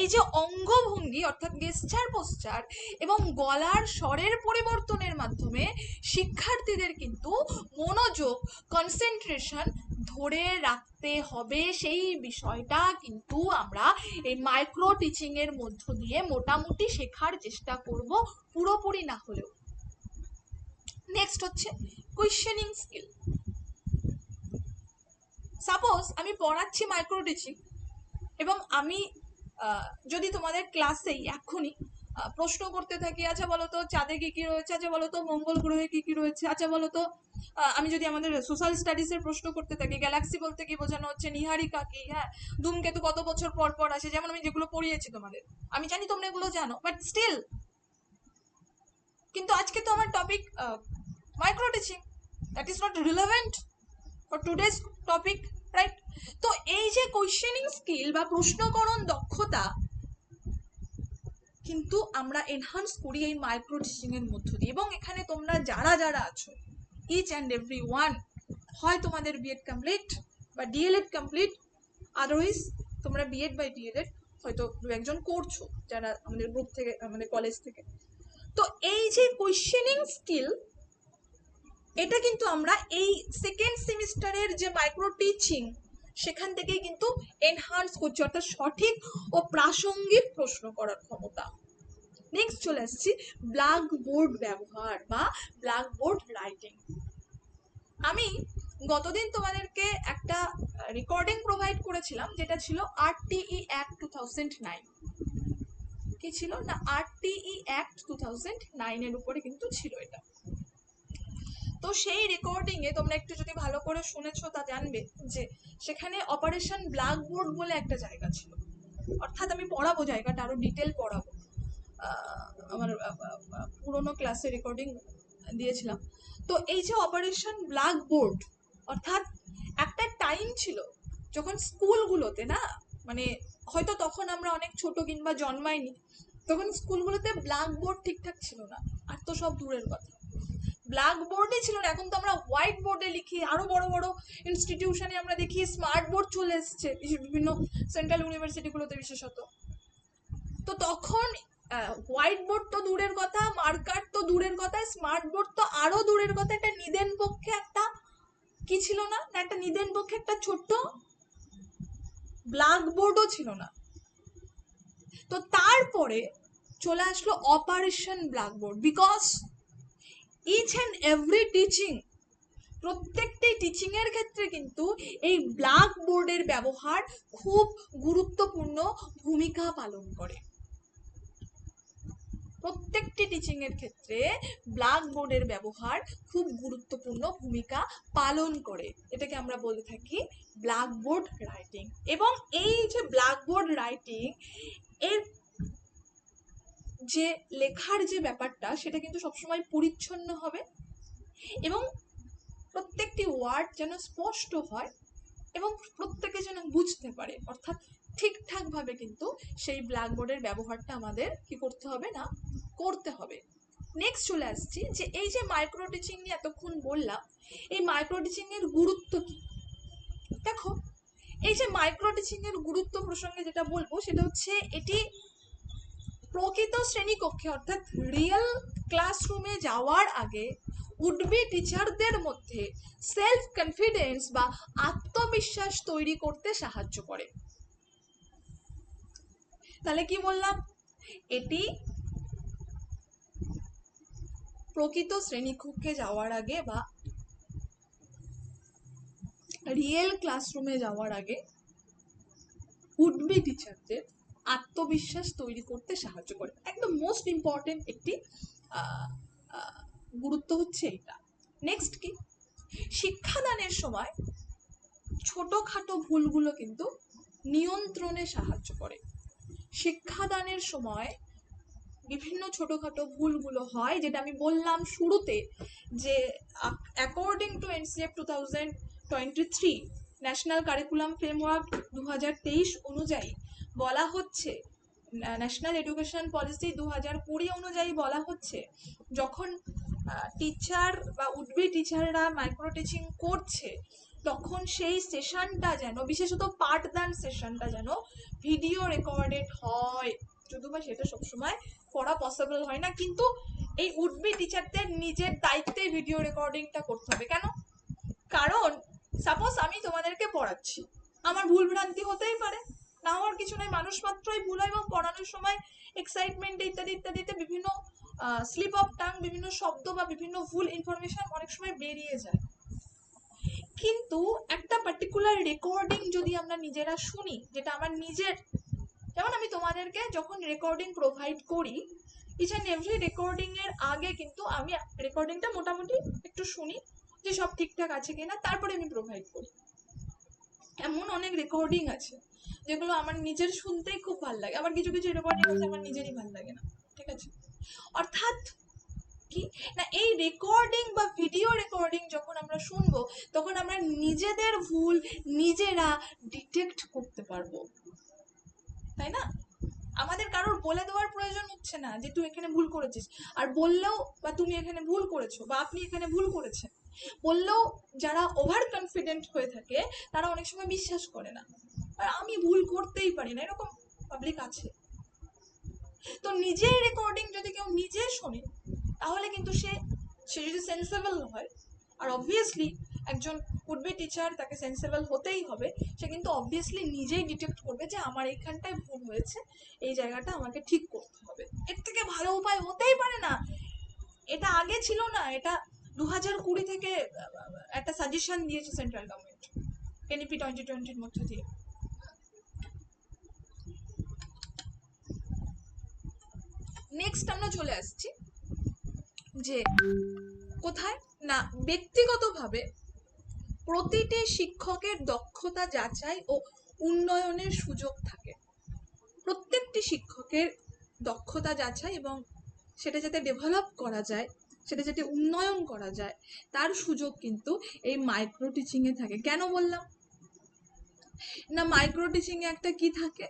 এই যে অঙ্গভঙ্গি অর্থাৎ গেস্টার পোস্চার এবং গলার স্বরের পরিবর্তনের মাধ্যমে শিক্ষার্থীদের কিন্তু মনোযোগ, কনসেন্ট্রেশন ধরে রাখতে হবে। সেই বিষয়টা কিন্তু আমরা এই মাইক্রো টিচিং এর মধ্য দিয়ে মোটামুটি শেখার চেষ্টা করব, পুরোপুরি না হলেও। নেক্সট হচ্ছে কোয়েশ্চেনিং স্কিল। সাপোজ আমি পড়াচ্ছি মাইক্রো টিচিং এবং আমি যদি তোমাদের ক্লাসেই এখনই প্রশ্ন করতে থাকি, আচ্ছা বলো তো চাঁদে কি কি রয়েছে, আচ্ছা বলো তো মঙ্গল গ্রহে কি কি রয়েছে, আচ্ছা বলো তো, আমি যদি আমাদের সোশ্যাল স্টাডিজের প্রশ্ন করতে থাকি, গ্যালাক্সি বলতে কি বোঝানো হচ্ছে, নিহারিকা কি, হ্যাঁ, ধূমকেতু কত বছর পর পর আসে, যেমন আমি যেগুলো পড়িয়েছি তোমাদের, আমি জানি তোমরা এগুলো জানো, বাট স্টিল কিন্তু আজকে তো আমার topic micro teaching, that is not relevant for today's topic, right? তো এই যে কোয়েশ্চেনিং স্কিল বা প্রশ্নকরণ দক্ষতা কিন্তু আমরা এনহান্স করি এই মাইক্রো টিচিং এর মধ্য দিয়ে। এবং এখানে তোমরা যারা যারা আছো, ইচ অ্যান্ড এভরি ওয়ান, হয় তোমাদের বিএড কমপ্লিট বা ডিএলএড কমপ্লিট, আদারওয়াইজ তোমরা বিএড বা ডিএলএড হয়তো দু একজন করছো যারা আমাদের গ্রুপ থেকে, আমাদের কলেজ থেকে। তো এই যে কোয়েশ্চেনিং স্কিল, এটা কিন্তু আমরা এই সেকেন্ড সেমিস্টারের যে মাইক্রো টিচিং সেখান থেকেই কিন্তু এনহান্স করছি, অর্থাৎ সঠিক ও প্রাসঙ্গিক প্রশ্ন করার ক্ষমতা। নেক্সট চলে আসছি ব্ল্যাকবোর্ড ব্যবহার বা ব্ল্যাকবোর্ড রাইটিং। আমি গতদিন তোমাদেরকে একটা রেকর্ডিং প্রোভাইড করেছিলাম যেটা ছিল আরটিই অ্যাক্ট 2009। কি ছিল না, আরটিই অ্যাক্ট 2009 এর উপরে কিন্তু ছিল এটা। তো সেই রেকর্ডিং এ তোমরা একটু যদি ভালো করে শুনেছো তা জানবে যে সেখানে অপারেশন ব্ল্যাকবোর্ড বলে একটা জায়গা ছিল, অর্থাৎ আমি পড়াবো জায়গাটা আরো ডিটেল পড়াবো, আমার পুরোনো ক্লাসে রেকর্ডিং দিয়েছিলাম। তো এই যে অপারেশন ব্ল্যাকবোর্ড, অর্থাৎ একটা টাইম ছিল যখন স্কুলগুলোতে না, মানে হয়তো তখন আমরা অনেক ছোট কিংবা জন্মাইনি, তখন স্কুলগুলোতে ব্ল্যাকবোর্ড ঠিকঠাক ছিল না, আর তো সব দূরের কথা, ব্ল্যাকবোর্ডই ছিল না। এখন তো আমরা হোয়াইট বোর্ডে লিখি, আরো বড় বড় ইনস্টিটিউশনে আমরা দেখি স্মার্ট বোর্ড চলে এসছে বিভিন্ন সেন্ট্রাল ইউনিভার্সিটিগুলোতে বিশেষত। তো তখন হোয়াইট বোর্ড তো দূরের কথা, মার্কার তো দূরের কথা, স্মার্ট বোর্ড তো আরো দূরের কথা, একটা নিদেন পক্ষে একটা কি ছিল না, একটা নিদেন পক্ষে একটা ছোট্ট ব্ল্যাকবোর্ডও ছিল না। তো তারপরে চলে আসলো operation blackboard, because each and every teaching, প্রত্যেকটি টিচিং এর ক্ষেত্রে কিন্তু এই ব্ল্যাকবোর্ডের ব্যবহার খুব গুরুত্বপূর্ণ ভূমিকা পালন করে। প্রত্যেকটি টিচিং এর ক্ষেত্রে ব্ল্যাকবোর্ডের ব্যবহার খুব গুরুত্বপূর্ণ ভূমিকা পালন করে, এটাকে আমরা বলে থাকি ব্ল্যাকবোর্ড রাইটিং। এবং এই যে ব্ল্যাকবোর্ড রাইটিং এর যে লেখার যে ব্যাপারটা সেটা কিন্তু সবসময় পরিচ্ছন্ন হবে এবং প্রত্যেকটি ওয়ার্ড যেন স্পষ্ট হয় এবং প্রত্যেকে যেন বুঝতে পারে, অর্থাৎ ঠিকঠাক ভাবে কিন্তু সেই ব্ল্যাকবোর্ডের ব্যবহারটা আমাদের কি করতে হবে না, করতে হবে। নেক্সট চলে আসছি যে এই যে মাইক্রো টিচিং নিয়ে এতক্ষণ বললাম, এই মাইক্রো টিচিং এর গুরুত্ব কি। দেখো, এই যে মাইক্রো টিচিং এর গুরুত্ব প্রসঙ্গে যেটা বলবো সেটা হচ্ছে এটি প্রকৃত শ্রেণীকক্ষে অর্থাৎ রিয়েল ক্লাসরুমে যাওয়ার আগে উডবি টিচারদের মধ্যে সেলফ কনফিডেন্স বা আত্মবিশ্বাস তৈরি করতে সাহায্য করে। তাহলে কি বললাম, এটি প্রকৃত শ্রেণীকক্ষে যাওয়ার আগে বা রিয়েল ক্লাসরুমে যাওয়ার আগে উডবি টিচারদের আত্মবিশ্বাস তৈরি করতে সাহায্য করে। একদম মোস্ট ইম্পর্টেন্ট একটি গুরুত্ব হচ্ছে এটা। নেক্সট কি, শিক্ষাদানের সময় ছোটখাটো ভুলগুলো কিন্তু নিয়ন্ত্রণে সাহায্য করে। শিক্ষাদানের সময় বিভিন্ন ছোটখাটো ভুলগুলো হয়, যেটা আমি বললাম শুরুতে যে according to NCF 2023 national curriculum framework 2023 অনুযায়ী বলা হচ্ছে, ন্যাশনাল এডুকেশন পলিসি 2020 অনুযায়ী বলা হচ্ছে, যখন টিচার বা উডবি টিচাররা মাইক্রো টিচিং করছে তখন সেই সেশনটা যেন, বিশেষত পাঠদান সেশনটা যেন ভিডিও রেকর্ডেড হয়। যদিও বা সেটা সবসময় করা পসিবল হয় না, কিন্তু এই উডবি টিচারদের নিজের দায়িত্বে ভিডিও রেকর্ডিংটা করতে হবে। কেন? কারণ সাপোজ আমি তোমাদেরকে পড়াচ্ছি, আমার ভুল ভ্রান্তি হতেই পারে, না হওয়ার কিছু নয়, মানুষ মাত্রই ভুল হয় এবং পড়ানোর সময় এক্সাইটমেন্ট ইত্যাদি ইত্যাদিতে বিভিন্ন স্লিপ অফ টাং, বিভিন্ন শব্দ বা বিভিন্ন ভুল ইনফরমেশন অনেক সময় বেরিয়ে যায়। কিন্তু একটা পার্টিকুলার রেকর্ডিং যদি আমরা নিজেরা শুনি, যেটা আমার নিজের, যেমন আমি তোমাদেরকে যখন রেকর্ডিং প্রোভাইড করি, ইচ অ্যান্ড এভরি রেকর্ডিং এর আগে কিন্তু আমি রেকর্ডিংটা মোটামুটি একটু শুনি যে সব ঠিকঠাক আছে কিনা, তারপরে আমি প্রোভাইড করি। এমন অনেক রেকর্ডিং আছে যেগুলো আমার নিজের শুনতেই খুব ভালো লাগে, আবার কিছু কিছু রেকর্ডিং আছে আমার নিজেরই ভালো লাগে না, ঠিক আছে। অর্থাৎ কি না, এই রেকর্ডিং বা ভিডিও রেকর্ডিং যখন আমরা শুনবো তখন আমরা নিজেদের ভুল নিজেরা ডিটেক্ট করতে পারবো, তাই না? আমাদের কারোর বলে দেওয়ার প্রয়োজন হচ্ছে না যে তুই এখানে ভুল করেছিস, আর বললেও বা তুমি এখানে ভুল করেছো বা আপনি এখানে ভুল করেছেন বললেও যারা ওভার কনফিডেন্ট হয়ে থাকে তারা অনেক সময় বিশ্বাস করে না, আর আমি ভুল করতেই পারি না, এরকম পাবলিক আছে। তো নিজের রেকর্ডিং যদি কেউ নিজে শোনে তাহলে কিন্তু সে যদি সেন্সেবল হয় আর অবভিয়াসলি একজন উড বি টিচার, তাকে সেন্সেবল হতেই হবে, সে কিন্তু অবভিয়াসলি নিজেই ডিটেক্ট করবে যে আমার এইখানটায় ভুল হয়েছে, এই জায়গাটা আমাকে ঠিক করতে হবে। এর থেকে ভালো উপায় হতেই পারে না। এটা আগে ছিল না, এটা 2020 থেকে একটা সাজেশন দিয়েছে সেন্ট্রাল গভর্নমেন্ট এনইপি 2020-র মধ্যে দিয়ে। নেক্সট আমরা চলে আসছি যে কোথায় না, ব্যক্তিগতভাবে প্রতিটি শিক্ষকের দক্ষতা যাচাই ও উন্নয়নের সুযোগ থাকে। প্রত্যেকটি শিক্ষকের দক্ষতা যাচাই এবং সেটা যাতে ডেভেলপ করা যায়, সেটা যাতে উন্নয়ন করা যায়, তার সুযোগ কিন্তু এই মাইক্রো টিচিংয়ে থাকে। কেন বললাম না, মাইক্রো টিচিংয়ে একটা কি থাকে,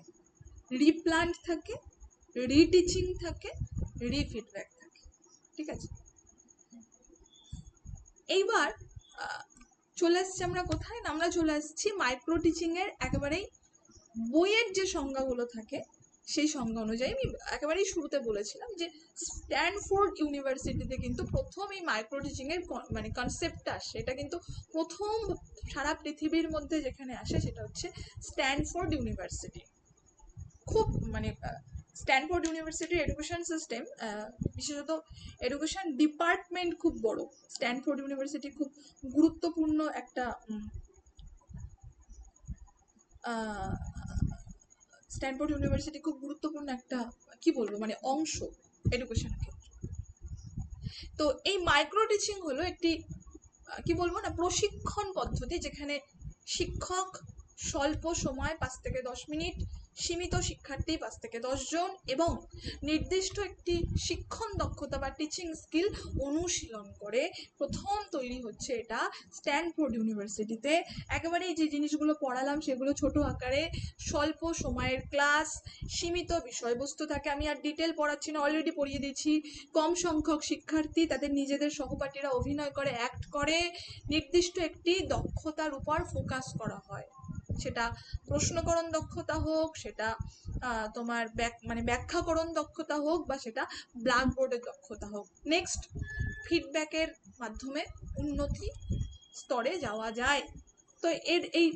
রিপ্লান্ট থাকে, রিটিচিং থাকে, রিফিডব্যাক থাকে। ঠিক আছে, এইবার চলে আসছি আমরা কোথায় না, আমরা চলে আসছি মাইক্রো টিচিংয়ের একেবারেই বইয়ের যে সংজ্ঞাগুলো থাকে সেই সংজ্ঞা অনুযায়ী। আমি একেবারেই শুরুতে বলেছিলাম যে স্ট্যানফোর্ড ইউনিভার্সিটিতে কিন্তু প্রথম এই মাইক্রো টিচিংয়ের মানে কনসেপ্টটা আসে। এটা কিন্তু প্রথম সারা পৃথিবীর মধ্যে যেখানে আসে সেটা হচ্ছে স্ট্যানফোর্ড ইউনিভার্সিটি। খুব মানে স্ট্যানফোর্ড ইউনিভার্সিটির এডুকেশন সিস্টেম, বিশেষত এডুকেশন ডিপার্টমেন্ট খুব বড়। স্ট্যানফোর্ড ইউনিভার্সিটি খুব গুরুত্বপূর্ণ একটা স্ট্যানফোর্ড ইউনিভার্সিটি খুব গুরুত্বপূর্ণ একটা কি বলবো মানে অংশ এডুকেশনের ক্ষেত্রে। তো এই মাইক্রো টিচিং হলো একটি কি বলবো না প্রশিক্ষণ পদ্ধতি, যেখানে শিক্ষক স্বল্প সময় 5 থেকে 10 মিনিট, সীমিত শিক্ষার্থী 5 থেকে 10 জন এবং নির্দিষ্ট একটি শিক্ষণ দক্ষতা বা টিচিং স্কিল অনুশীলন করে প্রথম তৈরি হচ্ছে এটা স্ট্যানফোর্ড ইউনিভার্সিটিতে। একেবারেই যে জিনিসগুলো পড়ালাম সেগুলো ছোট আকারে, স্বল্প সময়ের ক্লাস, সীমিত বিষয়বস্তু থাকে, আমি আর ডিটেল পড়াচ্ছি না, অলরেডি পড়িয়ে দিচ্ছি। কম সংখ্যক শিক্ষার্থী, তাদের নিজেদের সহপাঠীরা অভিনয় করে, অ্যাক্ট করে, নির্দিষ্ট একটি দক্ষতার উপর ফোকাস করা হয়। সেটা প্রশ্নকরণ দক্ষতা হোক, সেটা তোমার মানে ব্যাখ্যাকরণ দক্ষতা হোক, বা সেটা ব্ল্যাকবোর্ডের দক্ষতা হোক। নেক্সট, ফিডব্যাকের মাধ্যমে উন্নতি স্তরে যাওয়া যায়। তো এর এই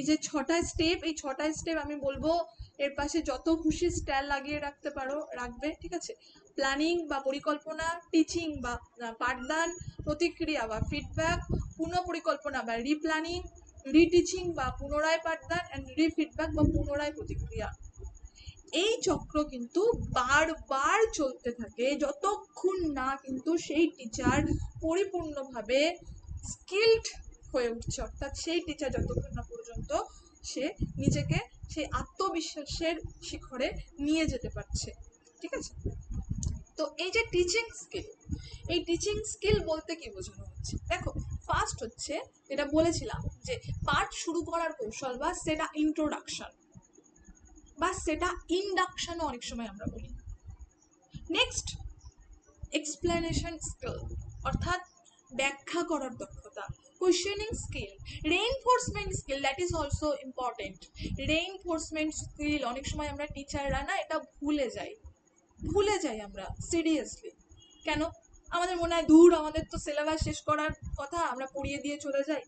যে 6টা স্টেপ, এই 6টা স্টেপ আমি বলবো এর পাশে যত খুশি স্টাইল লাগিয়ে রাখতে পারো রাখবে। ঠিক আছে, প্ল্যানিং বা পরিকল্পনা, টিচিং বা পাঠদান, প্রতিক্রিয়া বা ফিডব্যাক, পুনঃপরিকল্পনা বা রিপ্ল্যানিং, রিটিচিং বা পুনরায় পাঠদান, অ্যান্ড রিফিডব্যাক বা পুনরায় প্রতিক্রিয়া। এই চক্র কিন্তু বারবার চলতে থাকে যতক্ষণ না কিন্তু সেই টিচার পরিপূর্ণভাবে স্কিলড হয়ে উঠছে, অর্থাৎ সেই টিচার যতক্ষণ না পর্যন্ত সে নিজেকে সেই আত্মবিশ্বাসের শিখরে নিয়ে যেতে পারছে। ঠিক আছে, তো এই যে টিচিং স্কিল, এই টিচিং স্কিল বলতে কি বোঝানো হচ্ছে? দেখো, ফার্স্ট হচ্ছে যেটা বলেছিলাম যে পাঠ শুরু করার কৌশল, বা সেটা ইন্ট্রোডাকশন, বা সেটা ইন্ডাকশনও অনেক সময় আমরা বলি। নেক্সট, এক্সপ্লেনেশন স্কিল, অর্থাৎ ব্যাখ্যা করার দক্ষতা, questioning skill, reinforcement skill, that is also important. Reinforcement skill অনেক সময় আমরা টিচাররা না এটা ভুলে যাই আমরা সিরিয়াসলি। কেন? আমাদের মনে হয় দূর, আমাদের তো সিলেবাস শেষ করার কথা, আমরা পড়িয়ে দিয়ে চলে যাই।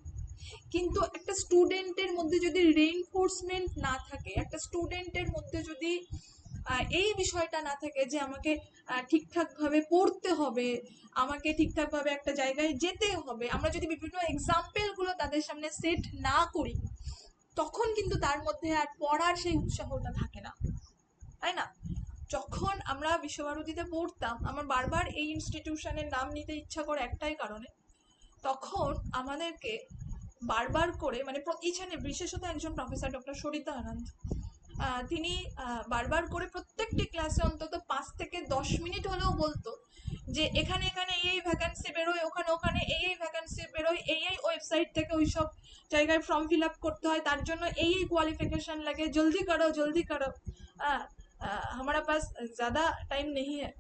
কিন্তু একটা স্টুডেন্টের মধ্যে যদি রেইনফোর্সমেন্ট না থাকে, একটা স্টুডেন্টের মধ্যে যদি এই বিষয়টা না থাকে যে আমাকে ঠিকঠাকভাবে পড়তে হবে, আমাকে ঠিকঠাকভাবে একটা জায়গায় যেতে হবে, আমরা যদি বিভিন্ন এক্সাম্পলগুলো তাদের সামনে সেট না করি, তখন কিন্তু তার মধ্যে আর পড়ার সেই উৎসাহটা থাকে না, তাই না? যখন আমরা বিশ্বভারতীতে পড়তাম, আমার বারবার এই ইনস্টিটিউশনের নাম নিতে ইচ্ছা করে একটাই কারণে, তখন আমাদেরকে বারবার করে মানে এখানে বিশেষত একজন প্রফেসর ডক্টর সরিতা আনন্দ, তিনি বারবার করে প্রত্যেকটি ক্লাসে অন্তত 5 থেকে 10 মিনিট হলেও বলতো যে এখানে এখানে এই ভ্যাকান্সি বেরোয়, ওখানে ওখানে এই ভ্যাকান্সি বেরোয়, এই ওয়েবসাইট থেকে ওই সব জায়গায় ফর্ম ফিল আপ করতে হয়, তার জন্য এই কোয়ালিফিকেশন লাগে, জলদি করো জলদি করো, हमारा पास ज़्यादा টাইম নেই হ্যায়।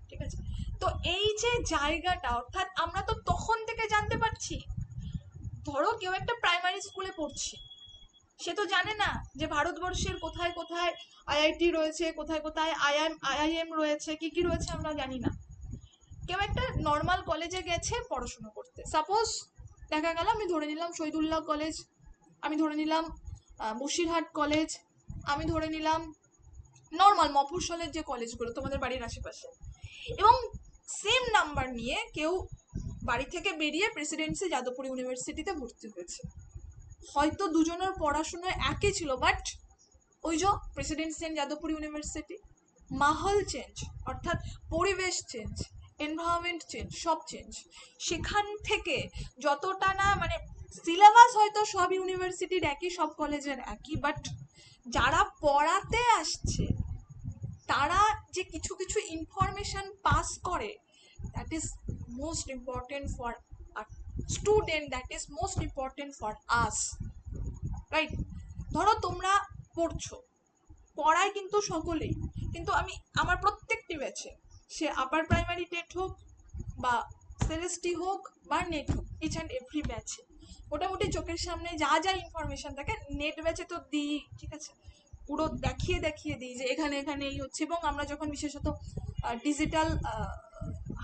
ঠিক আছে, তো এই যে জায়গাটা, অর্থাৎ আমরা তো তখন থেকে জানতে পারছি। ধরো কেউ একটা প্রাইমারি স্কুলে পড়ছে, সে তো জানে না যে ভারতবর্ষের কোথায় কোথায় আইআইটি রয়েছে, কোথায় কোথায় আইআইএম রয়েছে, কি কি রয়েছে আমরা জানি না। কেউ একটা নর্মাল কলেজে গেছে পড়াশোনা করতে, সাপোজ দেখা গেল আমি ধরে নিলাম শহীদুল্লাহ কলেজ, আমি ধরে নিলাম বসিরহাট কলেজ, আমি ধরে নিলাম নর্মাল মফস্বলের যে কলেজগুলো তোমাদের বাড়ির আশেপাশে, এবং সেম নাম্বার নিয়ে কেউ বাড়ি থেকে বেরিয়ে প্রেসিডেন্সি যাদবপুর ইউনিভার্সিটিতে ভর্তি হয়েছে। হয়তো দুজনের পড়াশোনা একই ছিল, বাট ওই যে প্রেসিডেন্সি যাদবপুর ইউনিভার্সিটি, মাহল চেঞ্জ, অর্থাৎ পরিবেশ চেঞ্জ, এনভায়রনমেন্ট চেঞ্জ, সব চেঞ্জ। সেখান থেকে যতটা না মানে সিলেবাস হয়তো সব ইউনিভার্সিটির একই, সব কলেজের একই, বাট যারা পড়াতে আসছে তারা যে কিছু কিছু ইনফরমেশন পাস করে, that is most important for a student, that is most important for us, right? ধরো তোমরা পড়ছো, পড়ায় কিন্তু সকলেই, কিন্তু আমি আমার প্রত্যেকটি ব্যাচে, সে আপার প্রাইমারি টেট হোক বা সেলেস্টি হোক বা নেট হোক, ইচ অ্যান্ড এভরি ব্যাচে মোটামুটি চোখের সামনে যা যা ইনফরমেশন থাকে, নেট ব্যাচে তো দিই, ঠিক আছে, পুরো দেখিয়ে দেখিয়ে দিই যে এখানে এখানে এই হচ্ছে। এবং আমরা যখন বিশেষত ডিজিটাল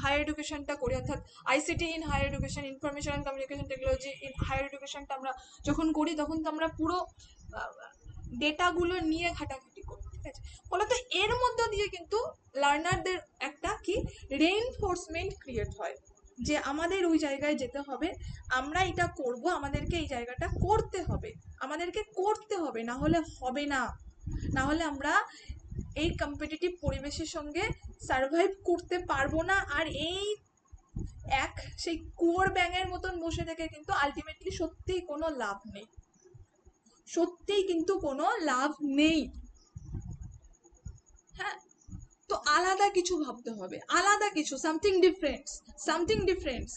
হায়ার এডুকেশনটা করি, অর্থাৎ ICT in higher education, information and communication technology in higher এডুকেশনটা আমরা যখন করি, তখন তো আমরা পুরো ডেটাগুলো নিয়ে ঘাটাঘাটি করি, ঠিক আছে। ফলত এর মধ্য দিয়ে কিন্তু লার্নারদের একটা কি রেইনফোর্সমেন্ট ক্রিয়েট হয়, যে আমাদের ওই জায়গায় যেতে হবে, আমরা এটা করব, আমাদেরকে এই জায়গাটা করতে হবে, আমাদেরকে করতে হবে, না হলে হবে না, না হলে আমরা এই কম্পিটিটিভ পরিবেশের সঙ্গে সার্ভাইভ করতে পারবো না। আর এই এক সেই কুয়োর ব্যাঙের মতন বসে থেকে কিন্তু আলটিমেটলি সত্যিই কোনো লাভ নেই, সত্যিই কিন্তু কোনো লাভ নেই। হ্যাঁ, তো আলাদা কিছু ভাবতে হবে, আলাদা কিছু, সামথিং ডিফারেন্ট, সামথিং ডিফারেন্ট।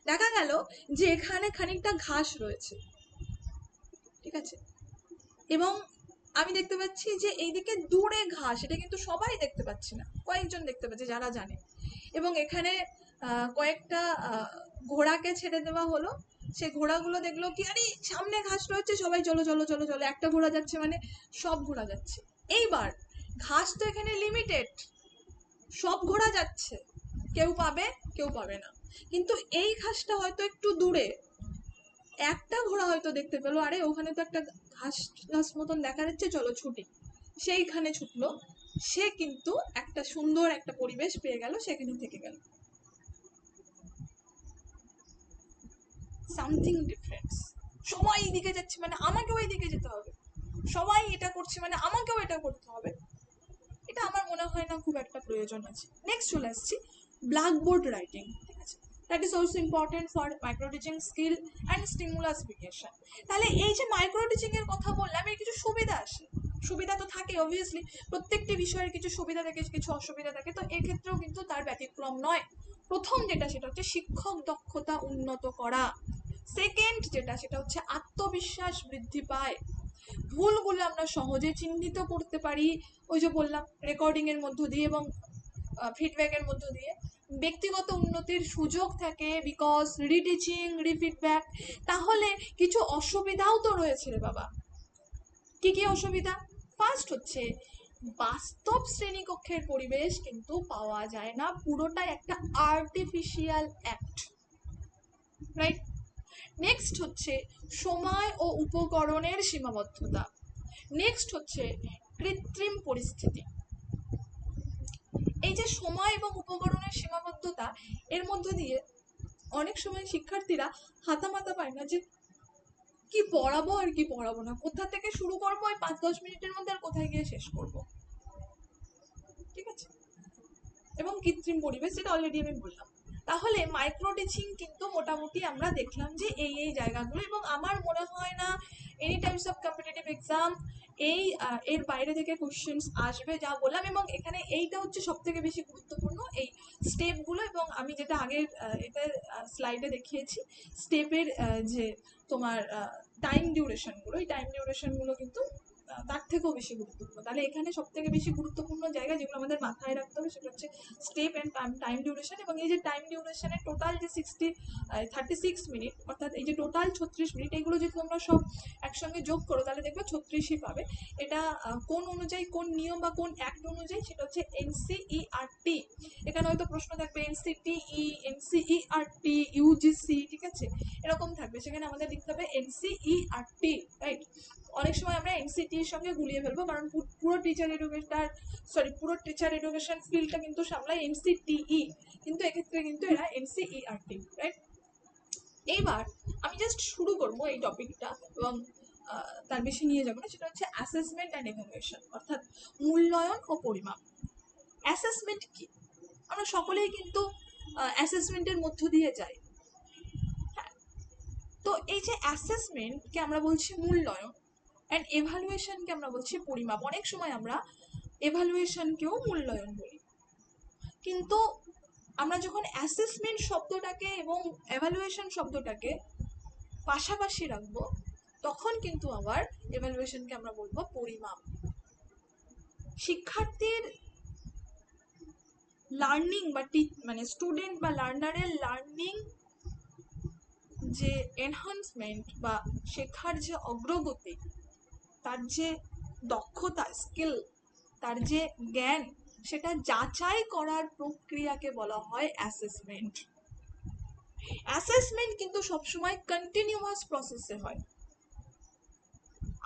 দেখা গেল যে এখানে খানিকটা ঘাস রয়েছে, ঠিক আছে, এবং আমি দেখতে পাচ্ছি যে এইদিকে দূরে ঘাস, এটা কিন্তু সবাই দেখতে পাচ্ছি না, কয়েকজন দেখতে পাচ্ছে যারা জানে, এবং এখানে কয়েকটা ঘোড়াকে ছেড়ে দেওয়া হলো, সে ঘোড়াগুলো দেখলো কি আরে সামনে ঘাস রয়েছে, সবাই চলো চলো চলো চলো, একটা ঘোড়া যাচ্ছে মানে সব ঘোড়া যাচ্ছে। এইবার ঘাস তো এখানে লিমিটেড, সব ঘোড়া যাচ্ছে, কেউ পাবে কেউ পাবে না, কিন্তু এই ঘাসটা হয়তো একটু দূরে, একটা ঘোড়া হয়তো দেখতে পেলো আরে ওখানে তো একটা ঘাস ঘাস মতন দেখা যাচ্ছে, চলো ছুটি, সেইখানে ছুটলো, সে কিন্তু একটা সুন্দর একটা পরিবেশ পেয়ে গেল, সেখানে থেকে গেল। Something difference. সবাই এইদিকে যাচ্ছে মানে আমাকেও এইদিকে যেতে হবে, সবাই এটা করছে মানে আমাকেও এটা করতে হবে, এটা আমার মনে হয় না খুব একটা প্রয়োজন আছে। নেক্সট চলে আসছি ব্ল্যাকবোর্ড রাইটিং, ঠিক আছে, that is also important for micro teaching skill and স্টিমুলাসিফিকেশন। তাহলে এই যে মাইক্রো টিচিং এর কথা বললাম, এর কিছু সুবিধা আসে, সুবিধা তো থাকে অবভিয়াসলি, প্রত্যেকটি বিষয়ের কিছু সুবিধা থাকে কিছু অসুবিধা থাকে, তো এক্ষেত্রেও কিন্তু তার ব্যতিক্রম নয়। প্রথম যেটা সেটা হচ্ছে শিক্ষক দক্ষতা উন্নত করা, সেকেন্ড যেটা সেটা হচ্ছে আত্মবিশ্বাস বৃদ্ধি পায়, ভুলগুলো আমরা সহজে চিহ্নিত করতে পারি, ওই যে বললাম রেকর্ডিং এর মধ্য দিয়ে এবং ফিডব্যাকের মধ্য দিয়ে, ব্যক্তিগত উন্নতির সুযোগ থাকে বিকজ রিটিচিং রিফিডব্যাক। তাহলে কিছু অসুবিধাও তো রয়েছে রে বাবা, কি কি অসুবিধা? ফার্স্ট হচ্ছে বাস্তব শ্রেণীকক্ষের পরিবেশ কিন্তু পাওয়া যায় না, পুরোটাই একটা আর্টিফিশিয়াল অ্যাক্ট, রাইট? নেক্সট হচ্ছে সময় ও উপকরণের সীমাবদ্ধতা, নেক্সট হচ্ছে কৃত্রিম পরিস্থিতি। এই যে সময় এবং উপকরণের সীমাবদ্ধতা, এর মধ্য দিয়ে অনেক সময় শিক্ষার্থীরা হাতামাতা পায় না যে কি পড়াবো আর কি পড়াবো না, কোথা থেকে শুরু করবো ওই 5-10 মিনিটের মধ্যে আর কোথায় গিয়ে শেষ করবো, ঠিক আছে। এবং কৃত্রিম পরিবেশ, যেটা অলরেডি আমি বললাম। তাহলে মাইক্রো টিচিং কিন্তু মোটামুটি আমরা দেখলাম যে এই এই জায়গাগুলো, এবং আমার মনে হয় না any Times of competitive exam এই এর বাইরে থেকে কোশ্চেন্স আসবে যা বললাম। এবং এখানে এইটা হচ্ছে সব থেকে বেশি গুরুত্বপূর্ণ, এই স্টেপগুলো, এবং আমি যেটা আগের এটা স্লাইডে দেখিয়েছি স্টেপের যে তোমার টাইম ডিউরেশনগুলো, এই টাইম ডিউরেশনগুলো কিন্তু তার থেকেও বেশি গুরুত্বপূর্ণ। তাহলে এখানে সব থেকে বেশি গুরুত্বপূর্ণ জায়গা যেগুলো আমাদের মাথায় রাখতে হবে সেটা হচ্ছে স্টেপ অ্যান্ড টাইম ডিউরেশন। এবং এই যে টাইম ডিউরেশনের টোটাল যে 36 মিনিট, অর্থাৎ এই যে টোটাল 36 মিনিট, এইগুলো যদি তোমরা সব একসঙ্গে যোগ করো তাহলে দেখবে 36ই পাবে। এটা কোন অনুযায়ী, কোন নিয়ম বা কোন অ্যাক্ট অনুযায়ী, সেটা হচ্ছে এনসিইআরটি। এখানে হয়তো প্রশ্ন থাকবে এনসিটিই, এনসিইআরটি, ইউজিসি, ঠিক আছে, এরকম থাকবে, সেখানে আমাদের লিখতে হবে এনসিইআরটি, রাইট। অনেক সময় আমরা এনসিটি এর সঙ্গে গুলিয়ে ফেলবো, কারণ পুরো টিচার এডুকেশন ফিল্ডটা কিন্তু সামলায় এনসিটিই, কিন্তু এক্ষেত্রে কিন্তু এরা এনসিইআরটি, রাইট। এইবার আমি জাস্ট শুরু করবো এই টপিকটা, এবং তার বেশি নিয়ে যাবো না। সেটা হচ্ছে অ্যাসেসমেন্ট অ্যান্ড ইভ্যালুয়েশন, অর্থাৎ মূল্যায়ন ও পরিমাপ। অ্যাসেসমেন্ট কি? আমরা সকলেই কিন্তু অ্যাসেসমেন্টের মধ্য দিয়ে যাই। হ্যাঁ, তো এই যে অ্যাসেসমেন্টকে আমরা বলছি মূল্যায়ন, অ্যান্ড এভালুয়েশনকে আমরা বলছি পরিমাপ। অনেক সময় আমরা এভালুয়েশনকেও মূল্যায়ন বলি, কিন্তু আমরা যখন অ্যাসেসমেন্ট শব্দটাকে এবং এভালুয়েশন শব্দটাকে পাশাপাশি রাখবো, তখন কিন্তু আবার এভালুয়েশনকে আমরা বলবো পরিমাপ। শিক্ষার্থীর লার্নিং বা মানে স্টুডেন্ট বা লার্নারের লার্নিং যে এনহান্সমেন্ট বা শেখার যে অগ্রগতি, তার যে দক্ষতা, স্কিল, তার যে জ্ঞান, সেটা যাচাই করার প্রক্রিয়াকে বলা হয় অ্যাসেসমেন্ট। অ্যাসেসমেন্ট কিন্তু সবসময় কন্টিনিউয়াস প্রসেসে হয়।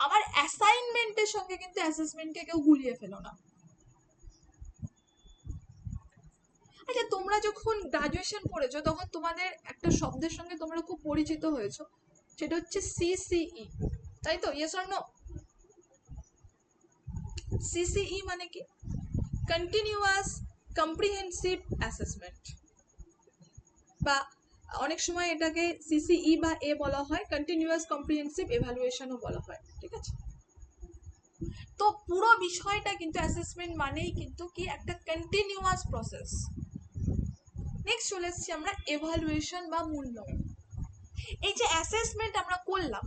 আবার অ্যাসাইনমেন্টের সঙ্গে কিন্তু অ্যাসেসমেন্টকে কেউ গুলিয়ে ফেলো না। আচ্ছা, তোমরা যখন গ্রাজুয়েশন পড়েছো তখন তোমাদের একটা শব্দের সঙ্গে তোমরা খুব পরিচিত হয়েছো, সেটা হচ্ছে সিসিই, তাই তো? Yes or no? সিসিই মানে কি? কন্টিনিউয়াস কম্প্রিহেন্সিভ অ্যাসেসমেন্ট, বা অনেক সময় এটাকে সিসিই বা এ বলা হয়, কন্টিনিউয়াস কম্প্রিহেন্সিভ এভালুয়েশনও বলা হয়, ঠিক আছে? তো পুরো বিষয়টা কিন্তু অ্যাসেসমেন্ট মানেই কিন্তু কি একটা কন্টিনিউয়াস প্রসেস। নেক্সট চলে এসেছি আমরা এভালুয়েশন বা মূল্যায়ন। এই যে অ্যাসেসমেন্ট আমরা করলাম,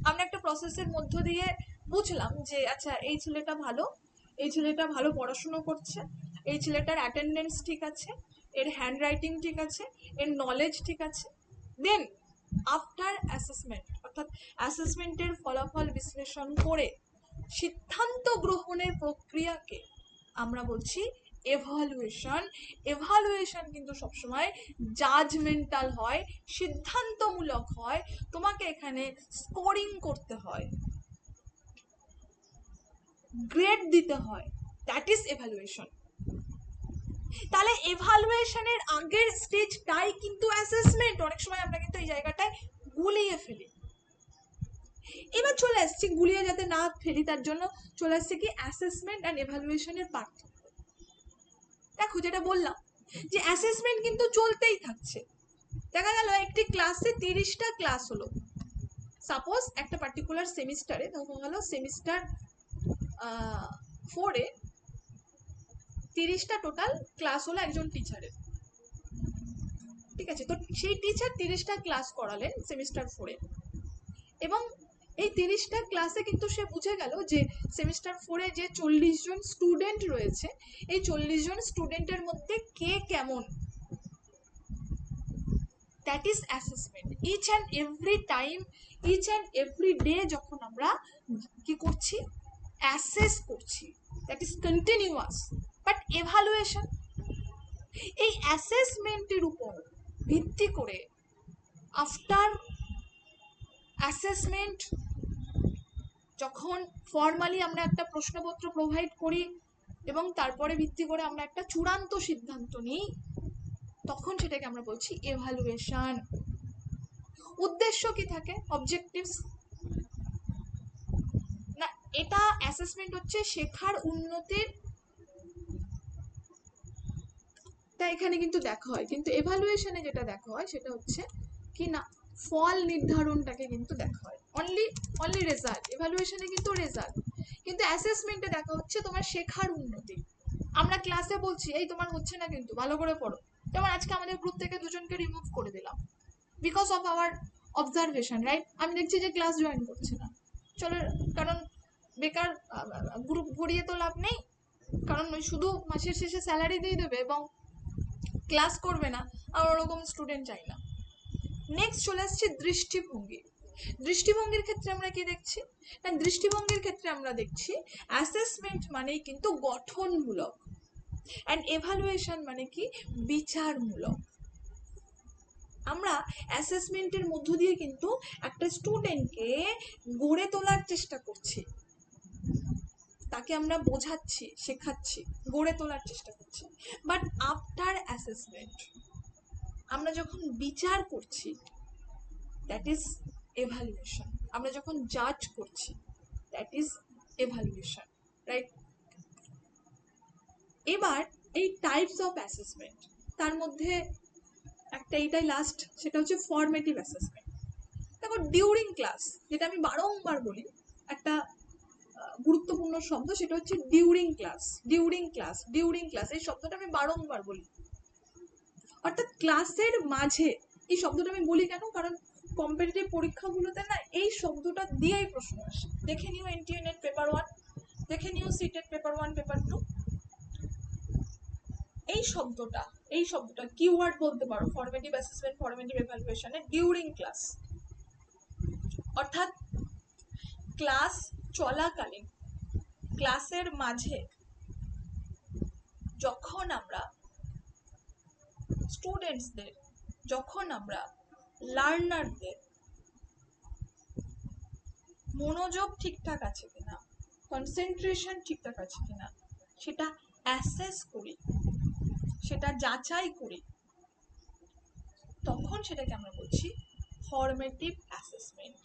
আমরা একটা প্রসেসের মধ্য দিয়ে বুঝলাম যে আচ্ছা এই ছেলেটা ভালো, এই ছেলেটা ভালো পড়াশুনো করছে, এই ছেলেটার অ্যাটেন্ডেন্স ঠিক আছে, এর হ্যান্ড রাইটিং ঠিক আছে, এর নলেজ ঠিক আছে। দেন আফটার অ্যাসেসমেন্ট, অর্থাৎ অ্যাসেসমেন্টের ফলাফল বিশ্লেষণ করে সিদ্ধান্ত গ্রহণের প্রক্রিয়াকে আমরা বলছি এভালুয়েশন। এভালুয়েশন কিন্তু সবসময় জাজমেন্টাল হয়, সিদ্ধান্তমূলক হয়, তোমাকে এখানে স্কোরিং করতে হয়, গ্রেড দিতে হয়, দ্যাট ইজ এভালুয়েশন। তাহলে এভালুয়েশনের আগের স্টেজটাই কিন্তু অ্যাসেসমেন্ট। অনেক সময় আমরা কিন্তু এই জায়গাটায় গুলিয়ে ফেলি। এবার চলে আসছি, গুলিয়ে যাতে না ফেলি তার জন্য চলে আসছে কি অ্যাসেসমেন্ট অ্যান্ড এভালুয়েশনের পার্থক্য। দেখো যেটা বললাম যে অ্যাসেসমেন্ট কিন্তু চলতেই থাকছে। দেখা গেল একটি ক্লাসে 30টা ক্লাস হলো, সাপোজ একটা পার্টিকুলার সেমিস্টারে, দেখা গেল সেমিস্টার 4-এ 30টা টোটাল ক্লাস হলো একজন টিচারের, ঠিক আছে? তো সেই টিচার 30টা ক্লাস করালেন সেমিস্টার 4-এ, এবং এই 30টা ক্লাসে কিন্তু সে বুঝে গেল যে সেমিস্টার 4-এ যে 40 জন স্টুডেন্ট রয়েছে, এই 40 জন স্টুডেন্টের মধ্যে কে কেমন, that is assessment. Each and every time, each and every day যখন আমরা কি করছি, অ্যাসেস করছি, that is continuous. But evaluation, এই অ্যাসেসমেন্টের উপর ভিত্তি করে আফটার অ্যাসেসমেন্ট যখন ফর্মালি আমরা একটা প্রশ্নপত্র প্রোভাইড করি এবং তারপরে ভিত্তি করে আমরা একটা চূড়ান্ত সিদ্ধান্ত নিই, তখন সেটাকে আমরা বলছি এভালুয়েশন। উদ্দেশ্য কি থাকে, অবজেক্টিভস না, এটা অ্যাসেসমেন্ট হচ্ছে শেখার উন্নতির, তা এখানে কিন্তু দেখা হয়, কিন্তু এভালুয়েশনে যেটা দেখা হয় সেটা হচ্ছে কি না, ফল নির্ধারণটাকে কিন্তু দেখা হয়, অনলি রেজাল্ট। এভালুয়েশনে কিন্তু রেজাল্ট, কিন্তু অ্যাসেসমেন্টে দেখা হচ্ছে তোমার শেখার উন্নতি। আমরা ক্লাসে বলছি এই তোমার হচ্ছে না, কিন্তু ভালো করে পড়ো, যেমন আজকে আমাদের গ্রুপ থেকে 2জনকে রিমুভ করে দিলাম because of our observation, right? আমি দেখছি যে ক্লাস জয়েন করছে না, চলো, কারণ বেকার গ্রুপ ভরিয়ে তো লাভ নেই, কারণ ওই শুধু মাসের শেষে স্যালারি দিয়ে দেবে এবং ক্লাস করবে না, আর ওরকম স্টুডেন্ট চাই না। নেক্সট চলে আসছে দৃষ্টিভঙ্গি। দৃষ্টিভঙ্গির ক্ষেত্রে আমরা কি দেখছি না, দৃষ্টিভঙ্গির ক্ষেত্রে আমরা দেখছি অ্যাসেসমেন্ট মানেই কিন্তু গঠনমূলক, অ্যান্ড এভালুয়েশন মানে কি বিচারমূলক। আমরা অ্যাসেসমেন্টের মধ্য দিয়ে কিন্তু একটা স্টুডেন্টকে গড়ে তোলার চেষ্টা করছি, তাকে আমরা বোঝাচ্ছি, শেখাচ্ছি, গড়ে তোলার চেষ্টা করছি। বাট আফটার অ্যাসেসমেন্ট আমরা যখন বিচার করছি, দ্যাট ইজ এভালুয়েশন। আমরা যখন জাজ করছি, দ্যাট ইজ এভালুয়েশন, রাইট? এবার এই টাইপস অফ অ্যাসেসমেন্ট, তার মধ্যে একটা এইটাই লাস্ট, সেটা হচ্ছে ফর্মেটিভ অ্যাসেসমেন্ট। দেখো ডিউরিং ক্লাস, যেটা আমি বারংবার বলি, একটা গুরুত্বপূর্ণ শব্দ, সেটা হচ্ছে during class. During class, during class, এই শব্দটা আমি বারংবার বলি, অর্থাৎ ক্লাসের মাঝে। এই শব্দটা আমি বলি কেন, কারণ কম্পিটিটিভ পরীক্ষাগুলোতে না এই শব্দটা দিয়েই প্রশ্ন আসে। দেখে নিও এনটিএ নেট পেপার 1, দেখে নিও সিটেট পেপার 1, পেপার 2। এই শব্দটা কিওয়ার্ড বলতে পারো ফর্মেটিভ অ্যাসেসমেন্ট, ফর্মেটিভ এভালুয়েশনে, ডিউরিং ক্লাস। অর্থাৎ ক্লাস চলাকালীন, ক্লাসের মাঝে যখন আমরা স্টুডেন্টসদের, যখন আমরা লার্নারদের মনোযোগ ঠিকঠাক আছে কিনা, কনসেন্ট্রেশন ঠিকঠাক আছে কিনা, সেটা অ্যাসেস করি, সেটা যাচাই করি, তখন সেটাকে আমরা বলছি ফর্মেটিভ অ্যাসেসমেন্ট।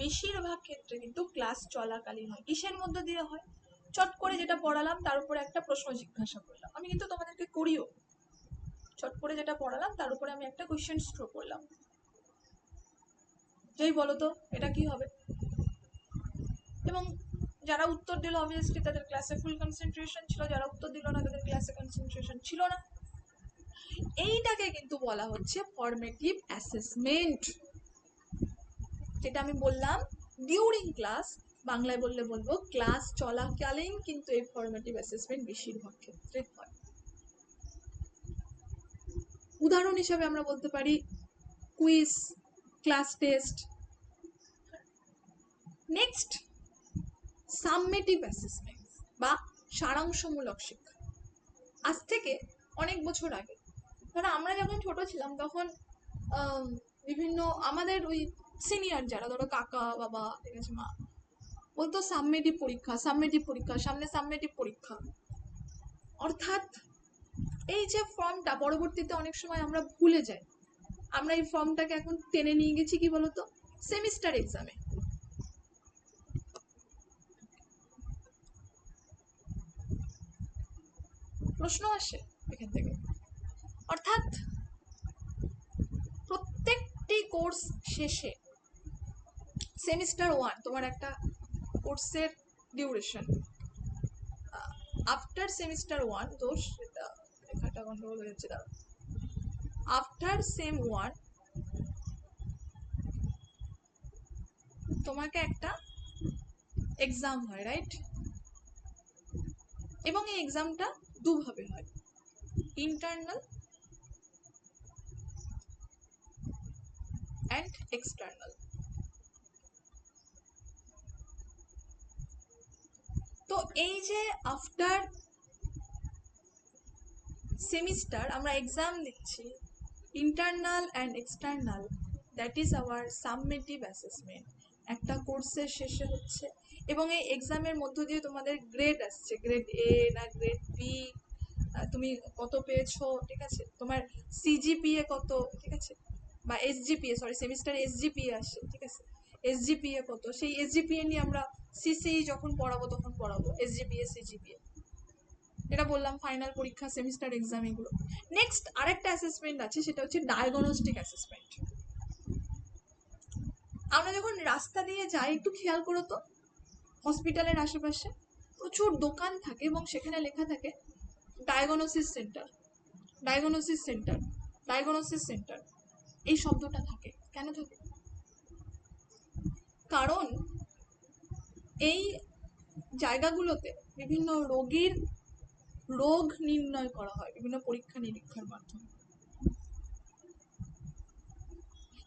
বেশিরভাগ ক্ষেত্রে কিন্তু ক্লাস চলাকালীন হয়। কিসের মধ্যে দিয়ে হয়? চট করে যেটা পড়ালাম তার উপরে একটা প্রশ্ন জিজ্ঞাসা করলাম, আমি কিন্তু তোমাদেরকে করিও। চট করে যেটা পড়ালাম তার উপরে আমি একটা কোয়েশ্চেন থ্রো করলাম, যেই বলো তো এটা কি হবে, এবং যারা উত্তর দিল অবভিয়াসলি তাদের ক্লাসে ফুল কনসেন্ট্রেশন ছিল, যারা উত্তর দিল না তাদের ক্লাসে কনসেন্ট্রেশন ছিল না। এইটাকে কিন্তু বলা হচ্ছে ফর্মেটিভ অ্যাসেসমেন্ট। যেটা আমি বললাম ডিউরিং ক্লাস, বাংলায় বললে বলবো ক্লাস চলাকালীন কিন্তু এই ফর্মেটিভ অ্যাসেসমেন্ট বেশিরভাগ ক্ষেত্রে হয়। উদাহরণ হিসাবে আমরা বলতে পারি quiz, class test. Next সাবমেটিভ assessment বা সারাংশমূলক শিক্ষা। আজ থেকে অনেক বছর আগে, ধরো আমরা যখন ছোট ছিলাম তখন বিভিন্ন আমাদের ওই সিনিয়র যারা, ধরো কাকা বাবা, ঠিক আছে, মা, বলতো সাবমেটিভ পরীক্ষা, সাবমেটিভ পরীক্ষা, সামনে সাবমেটিভ পরীক্ষা। অর্থাৎ এই যে ফর্মটা পরবর্তীতে অনেক সময় আমরা ভুলে যাই, আমরা এই ফর্মটাকে এখন টেনে নিয়ে গেছি কি বলতো, সেমিস্টার এক্সামে। প্রশ্ন আসে এখান থেকে। অর্থাৎ প্রত্যেকটি কোর্স শেষে, সেমিস্টার 1 তোমার একটা কোর্সের ডিউরেশন, আফটার সেমিস্টার 1, দোষ এটা লেখাটা গন্ডগোল হয়ে যাচ্ছে, দাঁড়াও, আফটার সেম 1 তোমাকে একটা এক্সাম হয়, রাইট? এবং এই এক্সামটা দুভাবে হয়, ইন্টারনাল অ্যান্ড এক্সটার্নাল। তো এই যে আফটার সেমিস্টার আমরা এক্সাম দিচ্ছি, internal and external, that is our সাবমেটিভ assessment. একটা কোর্সের শেষে হচ্ছে, এবং এই এক্সামের মধ্য দিয়ে তোমাদের গ্রেড আসছে, গ্রেড এ না গ্রেড বি, তুমি কত পেয়েছো, ঠিক আছে, তোমার সিজিপিএ কত, ঠিক আছে, বা এসজিপিএ, সরি সেমিস্টার এসজিপিএ আসে, ঠিক আছে, এসজিপিএ কত, সেই এসজিপিএ নিয়ে আমরা সিসিই যখন পড়াবো তখন পড়াবো এসজিপিএ, সিজিপিএ। এটা বললাম ফাইনাল পরীক্ষা, সেমিস্টার এক্সাম, এগুলো। নেক্সট আরেকটা অ্যাসেসমেন্ট আছে, সেটা হচ্ছে ডায়াগনস্টিক অ্যাসেসমেন্ট। আমরা যখন রাস্তা দিয়ে যাই একটু খেয়াল করো তো, হসপিটালের আশেপাশে প্রচুর দোকান থাকে এবং সেখানে লেখা থাকে diagnosis centre, diagnosis centre, diagnosis centre. এই শব্দটা থাকে কেন থাকে? কারণ এই জায়গাগুলোতে বিভিন্ন রোগীর রোগ নির্ণয় করা হয় বিভিন্ন পরীক্ষা নিরীক্ষার মাধ্যমে।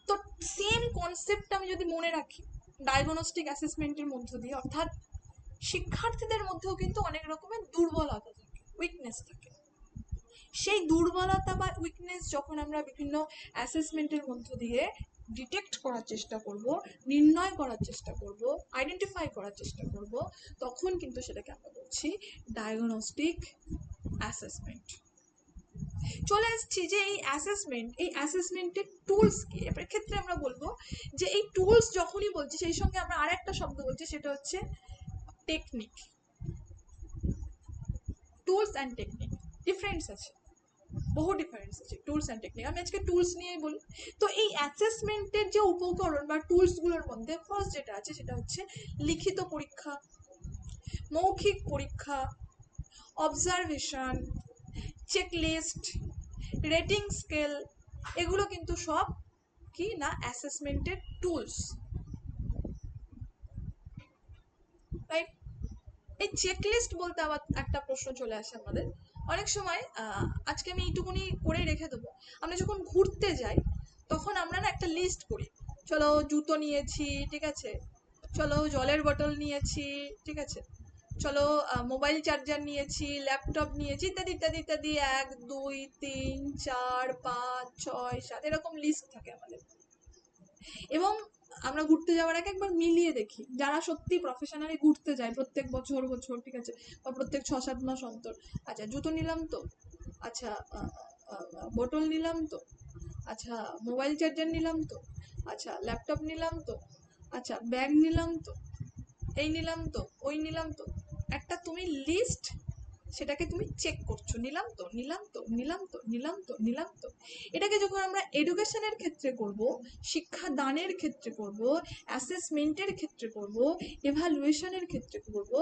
তো সেম কনসেপ্ট আমি যদি মনে রাখি ডায়াগনস্টিক অ্যাসেসমেন্টের মধ্য দিয়ে, অর্থাৎ শিক্ষার্থীদের মধ্যেও কিন্তু অনেক রকমের দুর্বলতা থাকে, উইকনেস থাকে। সেই দুর্বলতা বা উইকনেস যখন আমরা বিভিন্ন অ্যাসেসমেন্টের মধ্য দিয়ে ডিটেক্ট করার চেষ্টা করব, নির্ণয় করার চেষ্টা করব, আইডেন্টিফাই করার চেষ্টা করব, তখন কিন্তু সেটাকে আমরা বলছি ডায়াগনস্টিক অ্যাসেসমেন্ট। চলে এসেছি যে এই অ্যাসেসমেন্টের টুলস কি। এর ক্ষেত্রে আমরা বলবো যে এই টুলস যখনই বলছি সেই সঙ্গে আমরা আরেকটা শব্দ বলছি, সেটা হচ্ছে technique. Tools and technique difference আছে, বহু ডিফারেন্স আছে টুলস অ্যান্ড টেকনিক। আমি আজকে টুলস নিয়েই বলি। তো এই অ্যাসেসমেন্টের যে উপকরণ বা টুলসগুলোর মধ্যে ফার্স্ট যেটা আছে সেটা হচ্ছে লিখিত পরীক্ষা, মৌখিক পরীক্ষা, অবজারভেশন, চেকলিস্ট, রেটিং স্কেল, এগুলো কিন্তু সব কি না অ্যাসেসমেন্টের টুলস, রাইট? এই চেকলিস্ট বলতে আবার একটা প্রশ্ন চলে আসে আমাদের অনেক সময়। আজকে আমি এইটুকুনি করে রেখে দেবো। আমরা যখন ঘুরতে যাই তখন আমরা না একটা লিস্ট করি, চলো জুতো নিয়েছি, ঠিক আছে, চলো জলের বোতল নিয়েছি, ঠিক আছে, চলো মোবাইল চার্জার নিয়েছি, ল্যাপটপ নিয়েছি, ইত্যাদি ইত্যাদি ইত্যাদি, 1 2 3 4 5 6 7 এরকম লিস্ট থাকে আমাদের। এবং আমরা ঘুরতে যাওয়ার আগে একবার মিলিয়ে দেখি, যারা সত্যি প্রফেশনালি ঘুরতে যায় প্রত্যেক বছর বছর, ঠিক আছে, বা প্রত্যেক 6-7 মাস অন্তর, আচ্ছা জুতো নিলাম তো, আচ্ছা বোতল নিলাম তো, আচ্ছা মোবাইল চার্জার নিলাম তো, আচ্ছা ল্যাপটপ নিলাম তো, আচ্ছা ব্যাগ নিলাম তো, এই নিলাম তো, ওই নিলাম তো, একটা তুমি লিস্ট, সেটাকে তুমি চেক করছো, নিলাম তো নিলাম তো নিলাম তো নিলাম তো নিলাম তো। এটাকে যখন আমরা এডুকেশনের ক্ষেত্রে করব, শিক্ষা দানের ক্ষেত্রে করব, অ্যাসেসমেন্টের ক্ষেত্রে করব, এভালুয়েশনের ক্ষেত্রে করব,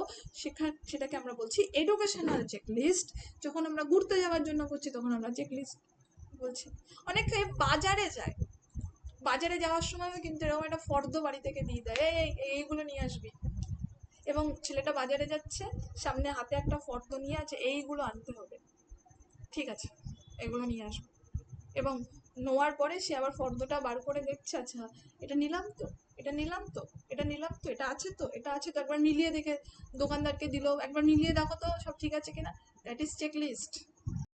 সেটাকে আমরা বলছি এডুকেশনাল চেকলিস্ট। যখন আমরা ঘুরতে যাওয়ার জন্য করছি তখন আমরা চেকলিস্ট বলছি। অনেকে বাজারে যায়, বাজারে যাওয়ার সময়ও কিন্তু এরকম একটা ফর্দ বাড়ি থেকে দিয়ে দেয়, এইগুলো নিয়ে আসবি, এবং ছেলেটা বাজারে যাচ্ছে, সামনে হাতে একটা ফর্দ নিয়ে আছে, এইগুলো আনতে হবে, ঠিক আছে, এগুলো নিয়ে আসবো। এবং নেওয়ার পরে সে আবার ফর্দটা বার করে দেখছে, আচ্ছা এটা নিলাম তো, এটা নিলাম তো, এটা নিলাম তো, এটা আছে তো, এটা আছে তো, একবার মিলিয়ে দেখে দোকানদারকে দিল, একবার মিলিয়ে দেখো তো সব ঠিক আছে কিনা। That is check list.